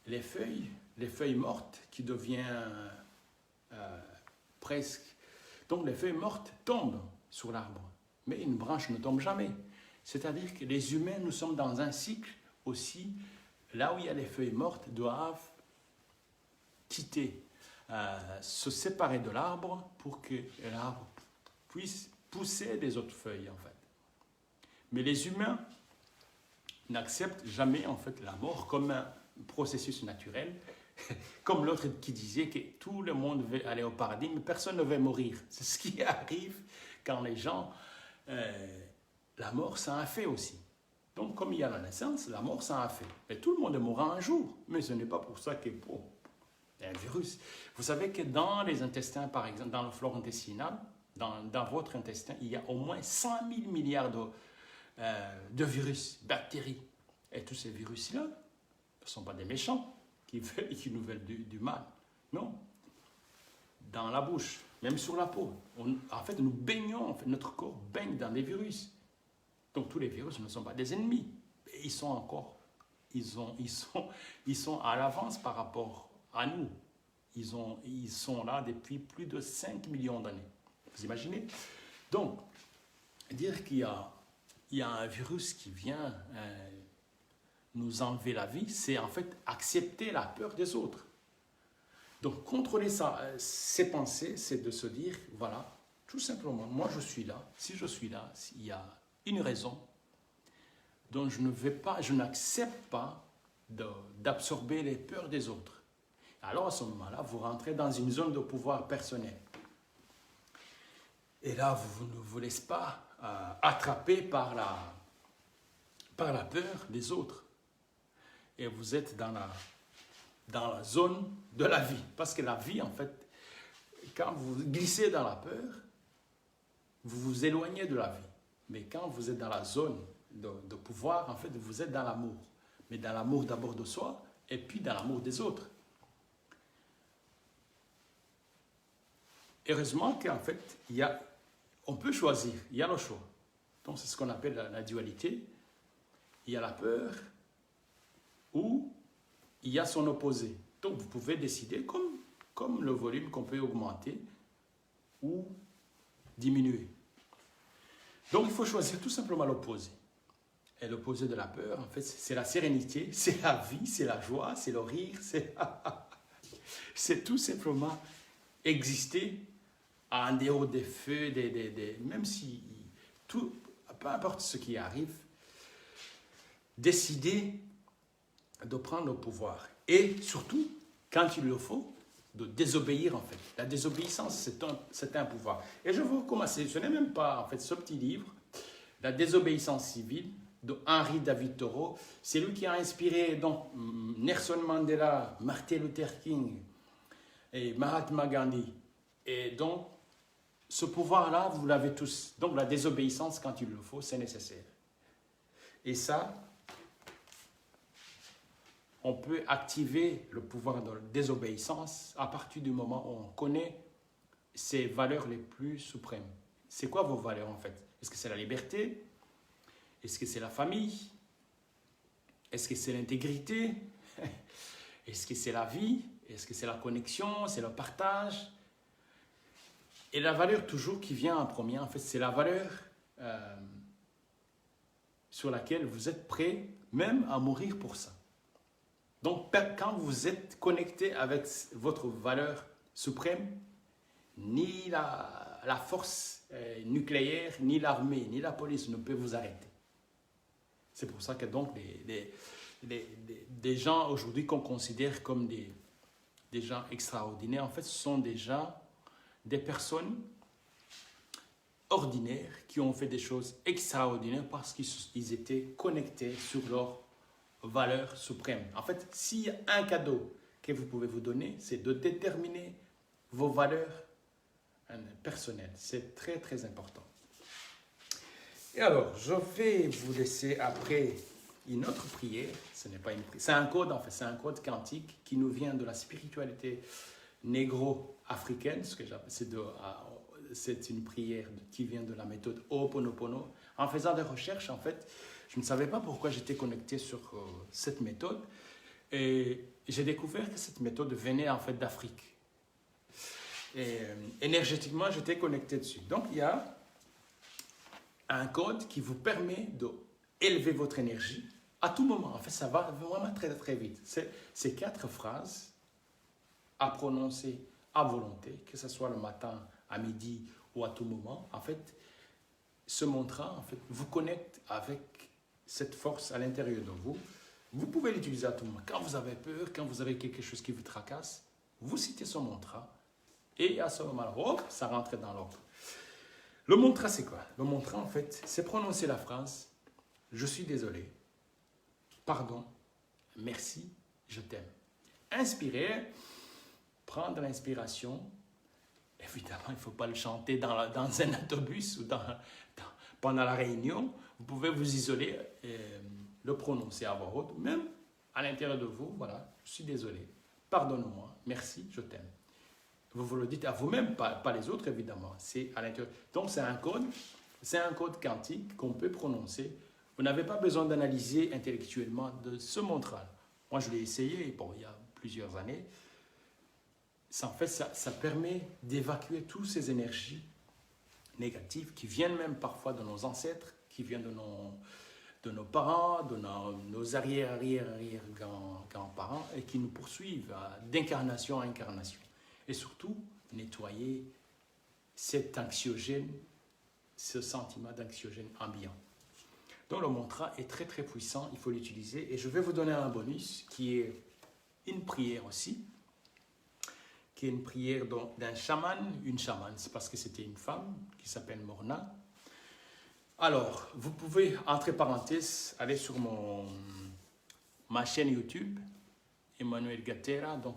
les feuilles mortes qui deviennent presque... Donc, les feuilles mortes tombent sur l'arbre, mais une branche ne tombe jamais. C'est-à-dire que les humains, nous sommes dans un cycle aussi, là où il y a les feuilles mortes, doivent quitter, se séparer de l'arbre pour que l'arbre puisse pousser des autres feuilles, en fait. Mais les humains n'acceptent jamais, en fait, la mort comme un processus naturel, comme l'autre qui disait que tout le monde veut aller au paradis, mais personne ne veut mourir. C'est ce qui arrive quand les gens... la mort, c'est un fait aussi. Donc, comme il y a la naissance, la mort, c'est un fait. Mais tout le monde mourra un jour. Mais ce n'est pas pour ça qu'il y a un virus. Vous savez que dans les intestins, par exemple, dans le flore intestinal, dans votre intestin, il y a au moins 100 000 milliards de virus, bactéries. Et tous ces virus-là ne sont pas des méchants qui nous veulent du mal. Non. Dans la bouche, même sur la peau. En fait, nous baignons, notre corps baigne dans des virus. Donc tous les virus ne sont pas des ennemis. Ils sont à l'avance par rapport à nous. Ils sont là depuis plus de 5 millions d'années. Vous imaginez? Donc, dire qu'il y a un virus qui vient nous enlever la vie, c'est en fait accepter la peur des autres. Donc, contrôler ces pensées, c'est de se dire, voilà, tout simplement, moi je suis là. Si je suis là, il y a une raison dont je n'accepte pas d'absorber les peurs des autres. Alors, à ce moment-là, vous rentrez dans une zone de pouvoir personnel. Et là, vous ne vous laissez pas attraper par la peur des autres. Et vous êtes dans la zone de la vie. Parce que la vie, en fait, quand vous glissez dans la peur, vous vous éloignez de la vie. Mais quand vous êtes dans la zone de pouvoir, en fait, vous êtes dans l'amour. mais dans l'amour d'abord de soi et puis dans l'amour des autres. Heureusement qu'en fait, on peut choisir, il y a le choix. Donc c'est ce qu'on appelle la dualité. Il y a la peur ou il y a son opposé. Donc vous pouvez décider comme le volume qu'on peut augmenter ou diminuer. Donc il faut choisir tout simplement l'opposé. Et l'opposé de la peur, en fait, c'est la sérénité, c'est la vie, c'est la joie, c'est le rire, c'est tout simplement exister en dehors des feux, même si peu importe ce qui arrive, décider de prendre le pouvoir. Et surtout, quand il le faut, de désobéir en fait. La désobéissance, c'est un pouvoir. Et je veux commencer, ce n'est même pas en fait ce petit livre, La désobéissance civile, de Henry David Thoreau. C'est lui qui a inspiré donc Nelson Mandela, Martin Luther King et Mahatma Gandhi. Et donc, ce pouvoir-là, vous l'avez tous. Donc, la désobéissance, quand il le faut, c'est nécessaire. Et ça, on peut activer le pouvoir de la désobéissance à partir du moment où on connaît ses valeurs les plus suprêmes. C'est quoi vos valeurs en fait? Est-ce que c'est la liberté? Est-ce que c'est la famille? Est-ce que c'est l'intégrité? Est-ce que c'est la vie? Est-ce que c'est la connexion? C'est le partage? Et la valeur toujours qui vient en premier, en fait, c'est la valeur sur laquelle vous êtes prêt même à mourir pour ça. Donc, quand vous êtes connecté avec votre valeur suprême, ni la force nucléaire, ni l'armée, ni la police ne peuvent vous arrêter. C'est pour ça que donc des gens aujourd'hui qu'on considère comme des gens extraordinaires, en fait, ce sont des personnes ordinaires qui ont fait des choses extraordinaires parce qu'ils étaient connectés sur leur valeur suprême. En fait, s'il y a un cadeau que vous pouvez vous donner, c'est de déterminer vos valeurs personnelles. C'est très, très important. Et alors, je vais vous laisser après une autre prière. Ce n'est pas une prière, c'est un code en fait, c'est un code quantique qui nous vient de la spiritualité négro-africaine. C'est une prière qui vient de la méthode Ho'oponopono. En faisant des recherches, en fait, je ne savais pas pourquoi j'étais connecté sur cette méthode. Et j'ai découvert que cette méthode venait en fait d'Afrique. Et énergétiquement, j'étais connecté dessus. Donc, il y a un code qui vous permet d'élever votre énergie à tout moment. En fait, ça va vraiment très, très vite. C'est 4 phrases à prononcer à volonté, que ce soit le matin, à midi ou à tout moment. En fait, ce mantra, en fait, vous connecte avec cette force à l'intérieur de vous. Vous pouvez l'utiliser à tout moment. Quand vous avez peur, quand vous avez quelque chose qui vous tracasse, vous citez ce mantra et à ce moment-là, hop, ça rentre dans l'ordre. Le mantra, c'est quoi? Le mantra, en fait, c'est prononcer la phrase « Je suis désolé, pardon, merci, je t'aime ». Inspirez, prendre l'inspiration. Évidemment, il ne faut pas le chanter dans un autobus ou pendant la réunion. Vous pouvez vous isoler et le prononcer à voix haute, même à l'intérieur de vous. Voilà, je suis désolé, pardonne-moi, merci, je t'aime. Vous le dites à vous-même, pas les autres évidemment, c'est à l'intérieur. Donc c'est un code quantique qu'on peut prononcer. Vous n'avez pas besoin d'analyser intellectuellement de ce mantra. Moi je l'ai essayé il y a plusieurs années. En fait, ça permet d'évacuer toutes ces énergies négatives qui viennent même parfois de nos ancêtres, qui viennent de nos parents, de nos arrière-grands-parents et qui nous poursuivent d'incarnation en incarnation. Et surtout, nettoyer cet anxiogène, ce sentiment d'anxiogène ambiant. Donc le mantra est très très puissant, il faut l'utiliser. Et je vais vous donner un bonus qui est une prière aussi, qui est une prière d'un chaman, une chamane, c'est parce que c'était une femme qui s'appelle Morna. Alors, vous pouvez, entre parenthèses, aller sur ma chaîne YouTube, Emmanuel Gatera. Donc,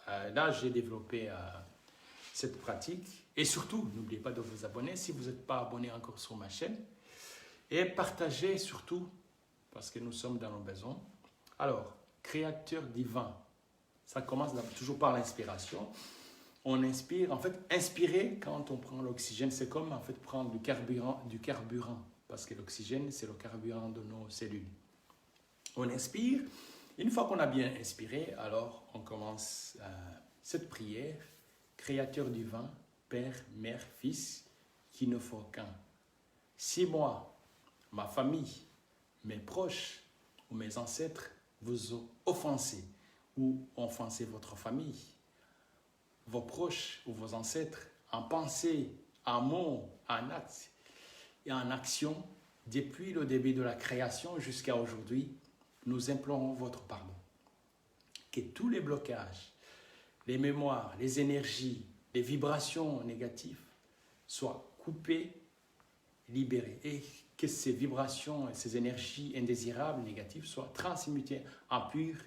là, j'ai développé cette pratique. Et surtout, n'oubliez pas de vous abonner si vous n'êtes pas abonné encore sur ma chaîne. Et partagez surtout, parce que nous sommes dans nos besoins. Alors, créateur divin, ça commence toujours par l'inspiration. On inspire, en fait, inspirer quand on prend l'oxygène, c'est comme en fait prendre du carburant, parce que l'oxygène, c'est le carburant de nos cellules. On inspire, une fois qu'on a bien inspiré, alors on commence cette prière, Créateur divin, Père, Mère, Fils, qui ne faut qu'un. Si moi, ma famille, mes proches ou mes ancêtres vous ont offensé ou offensé votre famille, vos proches ou vos ancêtres, en pensée, en mots, en actes et en action, depuis le début de la création jusqu'à aujourd'hui, nous implorons votre pardon. Que tous les blocages, les mémoires, les énergies, les vibrations négatives soient coupées, libérées, et que ces vibrations et ces énergies indésirables, négatives, soient transmutées en pure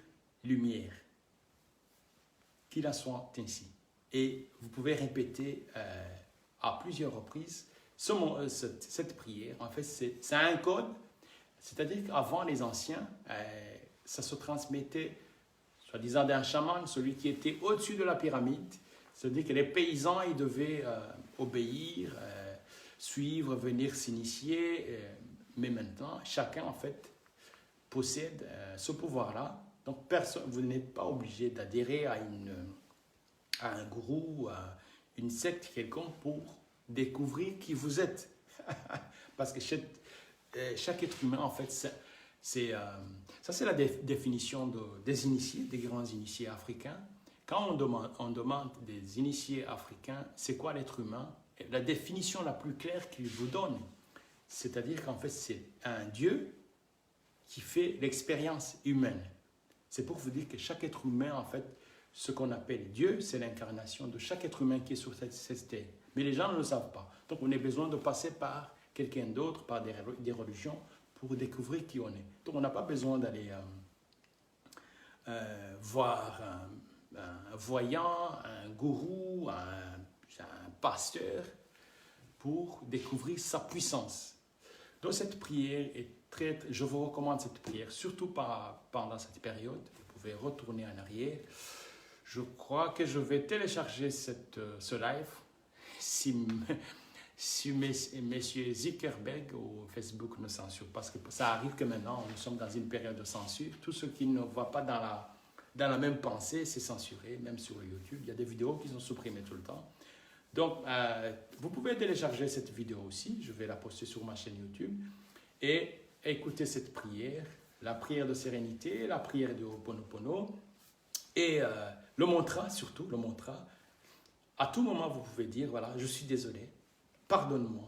lumière. Qu'il en soit ainsi. Et vous pouvez répéter à plusieurs reprises cette prière. En fait, c'est un code, c'est-à-dire qu'avant les anciens, ça se transmettait, soi-disant d'un chaman, celui qui était au-dessus de la pyramide. C'est-à-dire que les paysans, ils devaient obéir, suivre, venir s'initier. Mais maintenant, chacun, en fait, possède ce pouvoir-là. Donc, vous n'êtes pas obligé d'adhérer à un gourou, à une secte quelconque pour découvrir qui vous êtes. Parce que chaque être humain, en fait, ça c'est la définition des initiés, des grands initiés africains. Quand on demande des initiés africains, c'est quoi l'être humain? La définition la plus claire qu'ils vous donnent, c'est-à-dire qu'en fait, c'est un Dieu qui fait l'expérience humaine. C'est pour vous dire que chaque être humain, en fait, ce qu'on appelle Dieu, c'est l'incarnation de chaque être humain qui est sur cette terre. Mais les gens ne le savent pas. Donc, on a besoin de passer par quelqu'un d'autre, par des religions, pour découvrir qui on est. Donc, on n'a pas besoin d'aller voir un voyant, un gourou, un pasteur, pour découvrir sa puissance. Donc, cette prière est je vous recommande cette prière, surtout pendant cette période. Vous pouvez retourner en arrière. Je crois que je vais télécharger ce live si messieurs Zuckerberg ou Facebook ne censurent. Parce que ça arrive que maintenant, nous sommes dans une période de censure. Tout ce qui ne va pas dans la même pensée, c'est censuré, même sur YouTube. Il y a des vidéos qui sont supprimées tout le temps. Donc, vous pouvez télécharger cette vidéo aussi. Je vais la poster sur ma chaîne YouTube. Et écoutez cette prière, la prière de sérénité, la prière de Ho'oponopono et le mantra, surtout le mantra. À tout moment, vous pouvez dire, voilà, je suis désolé, pardonne-moi,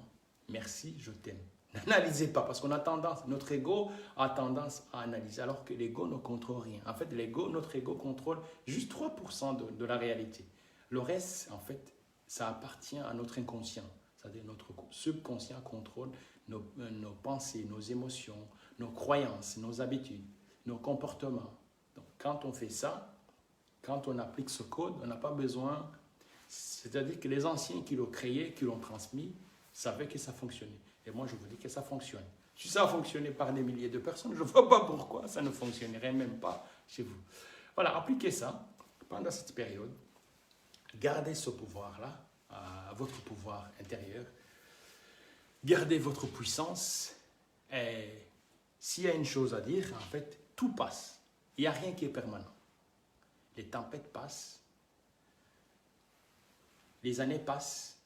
merci, je t'aime. N'analysez pas, parce qu'on a tendance, notre ego a tendance à analyser, alors que l'ego ne contrôle rien. En fait, notre ego contrôle juste 3% de la réalité. Le reste, en fait, ça appartient à notre inconscient. C'est-à-dire notre subconscient contrôle nos pensées, nos émotions, nos croyances, nos habitudes, nos comportements. Donc, quand on fait ça, quand on applique ce code, on n'a pas besoin... C'est-à-dire que les anciens qui l'ont créé, qui l'ont transmis, savaient que ça fonctionnait. Et moi, je vous dis que ça fonctionne. Si ça a fonctionné par des milliers de personnes, je ne vois pas pourquoi ça ne fonctionnerait même pas chez vous. Voilà, appliquez ça pendant cette période. Gardez ce pouvoir-là, votre pouvoir intérieur. Gardez votre puissance. Et s'il y a une chose à dire, en fait, tout passe. Il n'y a rien qui est permanent. Les tempêtes passent. Les années passent.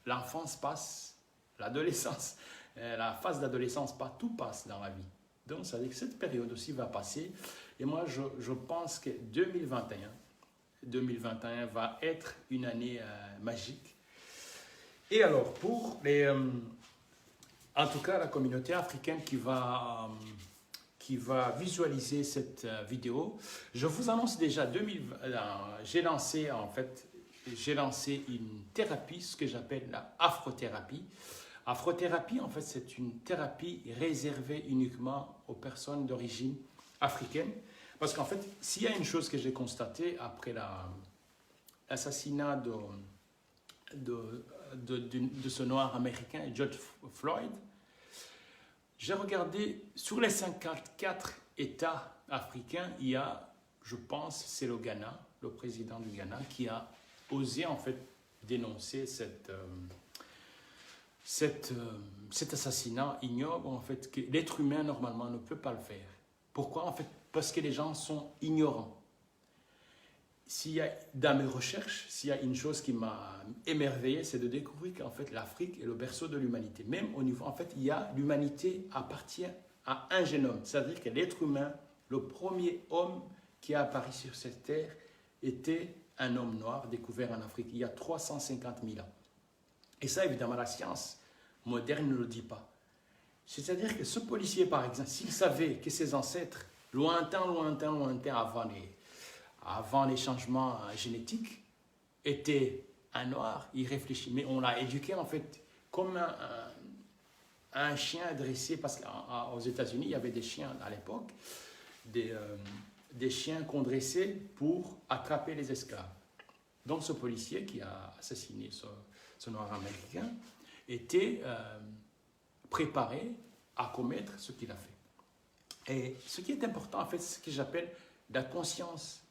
L'enfance passe. L'adolescence, la phase d'adolescence passe. Tout passe dans la vie. Donc, ça veut dire que cette période aussi va passer. Et moi, je pense que 2021 va être une année magique. Et alors, pour en tout cas, la communauté africaine qui va visualiser cette vidéo, je vous annonce déjà, j'ai lancé une thérapie, ce que j'appelle la afrothérapie. Afrothérapie, en fait, c'est une thérapie réservée uniquement aux personnes d'origine africaine. Parce qu'en fait, s'il y a une chose que j'ai constatée après l'assassinat de ce noir américain, George Floyd, J'ai regardé sur les 54 États africains, il y a, je pense, c'est le Ghana, le président du Ghana, qui a osé en fait dénoncer cet assassinat ignoble, en fait, que l'être humain normalement ne peut pas le faire. Pourquoi? En fait, parce que les gens sont ignorants. S'il y a, dans mes recherches, s'il y a une chose qui m'a émerveillé, c'est de découvrir qu'en fait l'Afrique est le berceau de l'humanité. Même au niveau, en fait, l'humanité appartient à un génome. C'est-à-dire que l'être humain, le premier homme qui a apparu sur cette terre, était un homme noir découvert en Afrique il y a 350 000 ans. Et ça, évidemment, la science moderne ne le dit pas. C'est-à-dire que ce policier, par exemple, s'il savait que ses ancêtres, lointains avant les changements génétiques, étaient un noir, il réfléchit. Mais on l'a éduqué, en fait, comme un chien dressé, parce qu'aux États-Unis, il y avait des chiens à l'époque, des chiens qu'on dressait pour attraper les esclaves. Donc ce policier qui a assassiné ce noir américain était préparé à commettre ce qu'il a fait. Et ce qui est important, en fait, c'est ce que j'appelle la conscience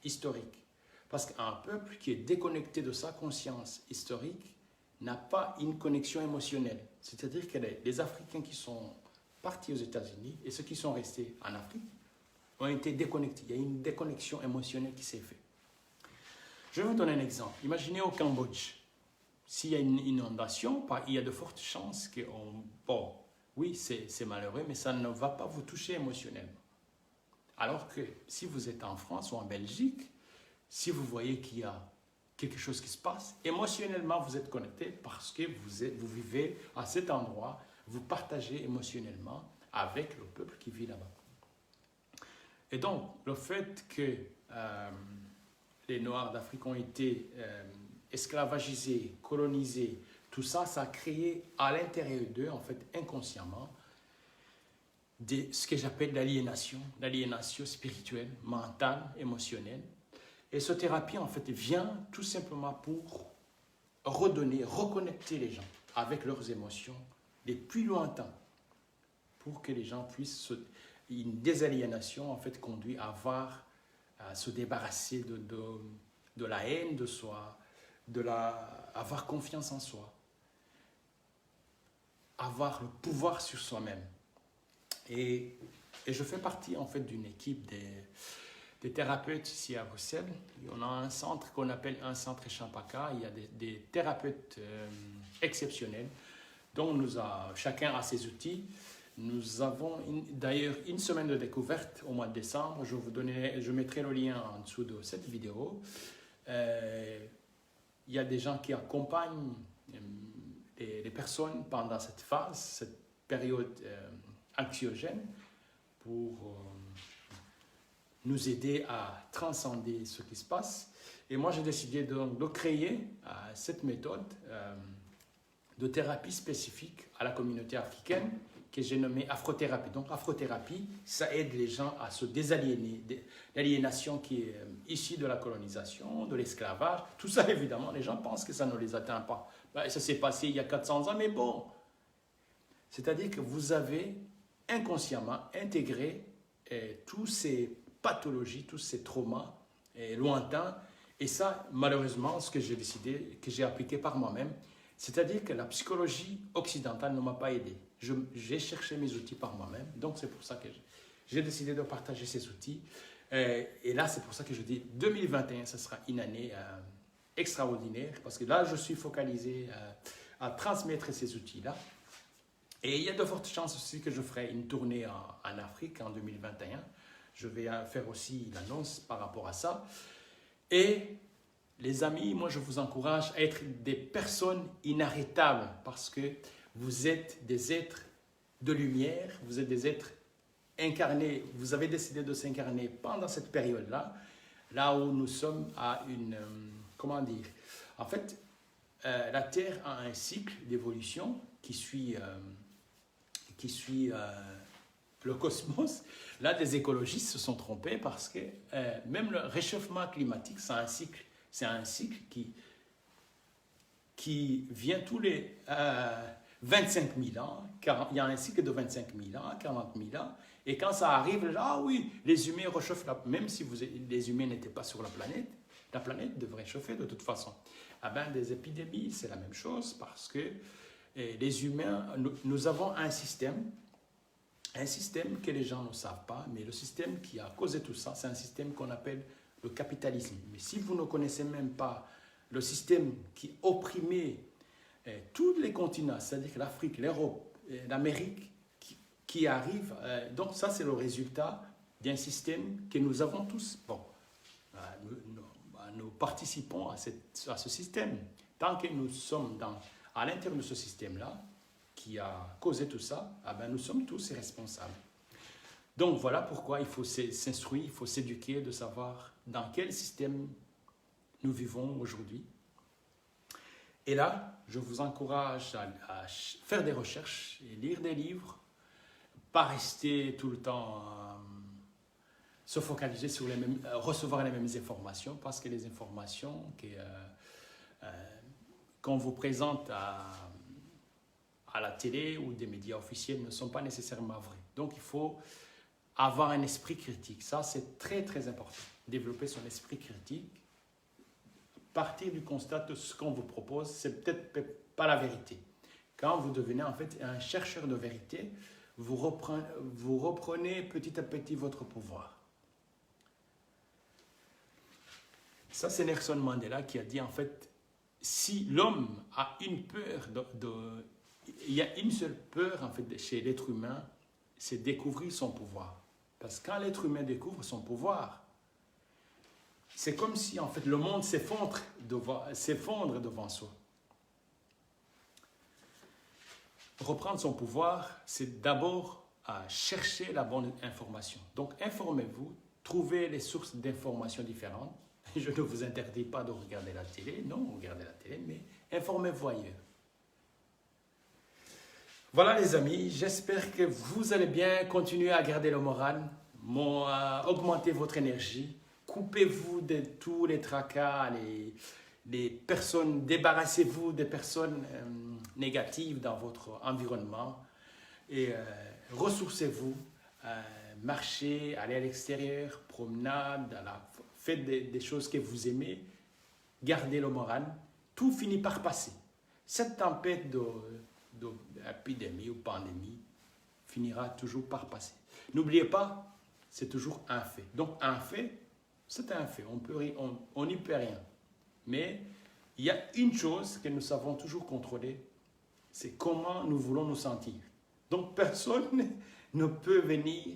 historique. Parce qu'un peuple qui est déconnecté de sa conscience historique n'a pas une connexion émotionnelle. C'est-à-dire que les Africains qui sont partis aux États-Unis et ceux qui sont restés en Afrique ont été déconnectés. Il y a une déconnexion émotionnelle qui s'est faite. Je vais vous donner un exemple. Imaginez au Cambodge, s'il y a une inondation, il y a de fortes chances que, bon, oui, c'est malheureux, mais ça ne va pas vous toucher émotionnellement. Alors que si vous êtes en France ou en Belgique, si vous voyez qu'il y a quelque chose qui se passe, émotionnellement, vous êtes connecté parce que vous vivez à cet endroit, vous partagez émotionnellement avec le peuple qui vit là-bas. Et donc, le fait que les Noirs d'Afrique ont été esclavagisés, colonisés, tout ça, ça a créé à l'intérieur d'eux, en fait, inconsciemment, ce que j'appelle l'aliénation spirituelle, mentale, émotionnelle. Et cette thérapie, en fait, vient tout simplement pour reconnecter les gens avec leurs émotions les plus lointaines, pour que les gens puissent une désaliénation, en fait, conduit à se débarrasser de la haine de soi, avoir confiance en soi, avoir le pouvoir sur soi-même. Et je fais partie, en fait, d'une équipe des thérapeutes ici à Bruxelles. On a un centre qu'on appelle un centre Champaka. Il y a des thérapeutes exceptionnels, dont chacun a ses outils. Nous avons d'ailleurs une semaine de découverte au mois de décembre. Je mettrai le lien en dessous de cette vidéo. Il y a des gens qui accompagnent les personnes pendant cette phase, cette période anxiogène, pour nous aider à transcender ce qui se passe. Et moi, j'ai décidé de créer cette méthode de thérapie spécifique à la communauté africaine que j'ai nommée Afrothérapie. Donc, Afrothérapie, ça aide les gens à se désaliéner, l'aliénation qui est issue de la colonisation, de l'esclavage. Tout ça, évidemment, les gens pensent que ça ne les atteint pas. Ça s'est passé il y a 400 ans, mais bon. C'est-à-dire que vous avez inconsciemment intégré tous ces pathologies, tous ces traumas lointains. Et ça, malheureusement, ce que j'ai décidé, que j'ai appliqué par moi-même, c'est-à-dire que la psychologie occidentale ne m'a pas aidé. J'ai cherché mes outils par moi-même, donc c'est pour ça que j'ai décidé de partager ces outils. Et là, c'est pour ça que je dis 2021, ce sera une année extraordinaire, parce que là, je suis focalisé à transmettre ces outils-là. Et il y a de fortes chances aussi que je ferai une tournée en Afrique en 2021. Je vais faire aussi l'annonce par rapport à ça. Et les amis, moi je vous encourage à être des personnes inarrêtables parce que vous êtes des êtres de lumière, vous êtes des êtres incarnés, vous avez décidé de s'incarner pendant cette période-là, là où nous sommes à une... comment dire? En fait, la Terre a un cycle d'évolution qui suit le cosmos. Là, des écologistes se sont trompés parce que même le réchauffement climatique, c'est un cycle. C'est un cycle qui vient tous les 25 000 ans, il y a un cycle de 25 000 ans, 40 000 ans, et quand ça arrive, ah oui, les humains réchauffent, même si les humains n'étaient pas sur la planète devrait chauffer de toute façon. Ah ben, des épidémies, c'est la même chose, parce que les humains, nous avons un système que les gens ne savent pas, mais le système qui a causé tout ça, c'est un système qu'on appelle le capitalisme. Mais si vous ne connaissez même pas le système qui opprimait tous les continents, c'est-à-dire l'Afrique, l'Europe, l'Amérique, qui arrive, donc ça c'est le résultat d'un système que nous avons tous. Bon, nous participons à ce système. Tant que nous sommes à l'intérieur de ce système-là, qui a causé tout ça, ah ben nous sommes tous responsables. Donc voilà pourquoi il faut s'instruire, il faut s'éduquer, de savoir dans quel système nous vivons aujourd'hui. Et là, je vous encourage à faire des recherches et lire des livres, pas rester tout le temps se focaliser sur recevoir les mêmes informations, parce que les informations qu'on vous présente à la télé ou des médias officiels ne sont pas nécessairement vraies. Donc il faut avoir un esprit critique. Ça, c'est très très important. Développer son esprit critique, partir du constat de ce qu'on vous propose, c'est peut-être pas la vérité. Quand vous devenez en fait un chercheur de vérité, vous reprenez petit à petit votre pouvoir. Ça, c'est Nelson Mandela qui a dit en fait, si l'homme a une peur, il y a une seule peur en fait chez l'être humain, c'est découvrir son pouvoir. Parce que quand l'être humain découvre son pouvoir, c'est comme si en fait le monde s'effondre devant soi. Reprendre son pouvoir, c'est d'abord à chercher la bonne information. Donc informez-vous, trouvez les sources d'informations différentes. Je ne vous interdis pas de regarder la télé, non, regardez la télé, mais informez-vous ailleurs. Voilà les amis, j'espère que vous allez bien continuer à garder le moral, augmenter votre énergie, coupez-vous de tous les tracas, les personnes, débarrassez-vous des personnes négatives dans votre environnement et ressourcez-vous, marchez, allez à l'extérieur, promenade, faites des choses que vous aimez, gardez le moral, tout finit par passer. Cette tempête d'épidémie ou pandémie finira toujours par passer. N'oubliez pas, c'est toujours un fait. Donc un fait, c'est un fait, on n'y peut rien. Mais il y a une chose que nous savons toujours contrôler, c'est comment nous voulons nous sentir. Donc personne ne peut venir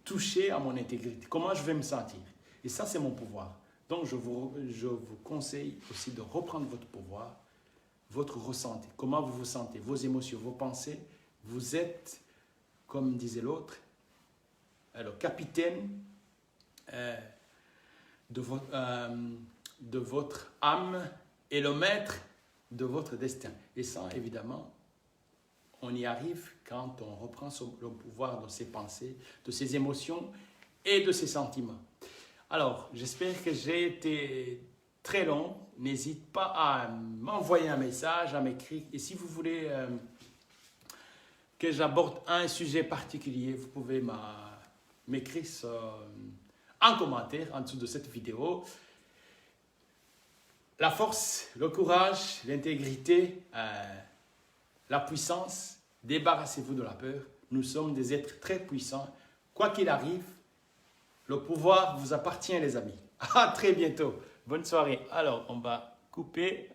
toucher à mon intégrité. Comment je vais me sentir? Et ça, c'est mon pouvoir. Donc je vous conseille aussi de reprendre votre pouvoir, votre ressenti. Comment vous vous sentez, vos émotions, vos pensées. Vous êtes, comme disait l'autre, le capitaine de votre âme et le maître de votre destin. Et ça, évidemment, on y arrive quand on reprend le pouvoir de ses pensées, de ses émotions et de ses sentiments. Alors, j'espère que j'ai été très long. N'hésite pas à m'envoyer un message, à m'écrire. Et si vous voulez que j'aborde un sujet particulier, vous pouvez m'écrire en commentaire en dessous de cette vidéo. La force, le courage, l'intégrité, la puissance, débarrassez-vous de la peur. Nous sommes des êtres très puissants. Quoi qu'il arrive, le pouvoir vous appartient les amis. À très bientôt. Bonne soirée. Alors, on va couper.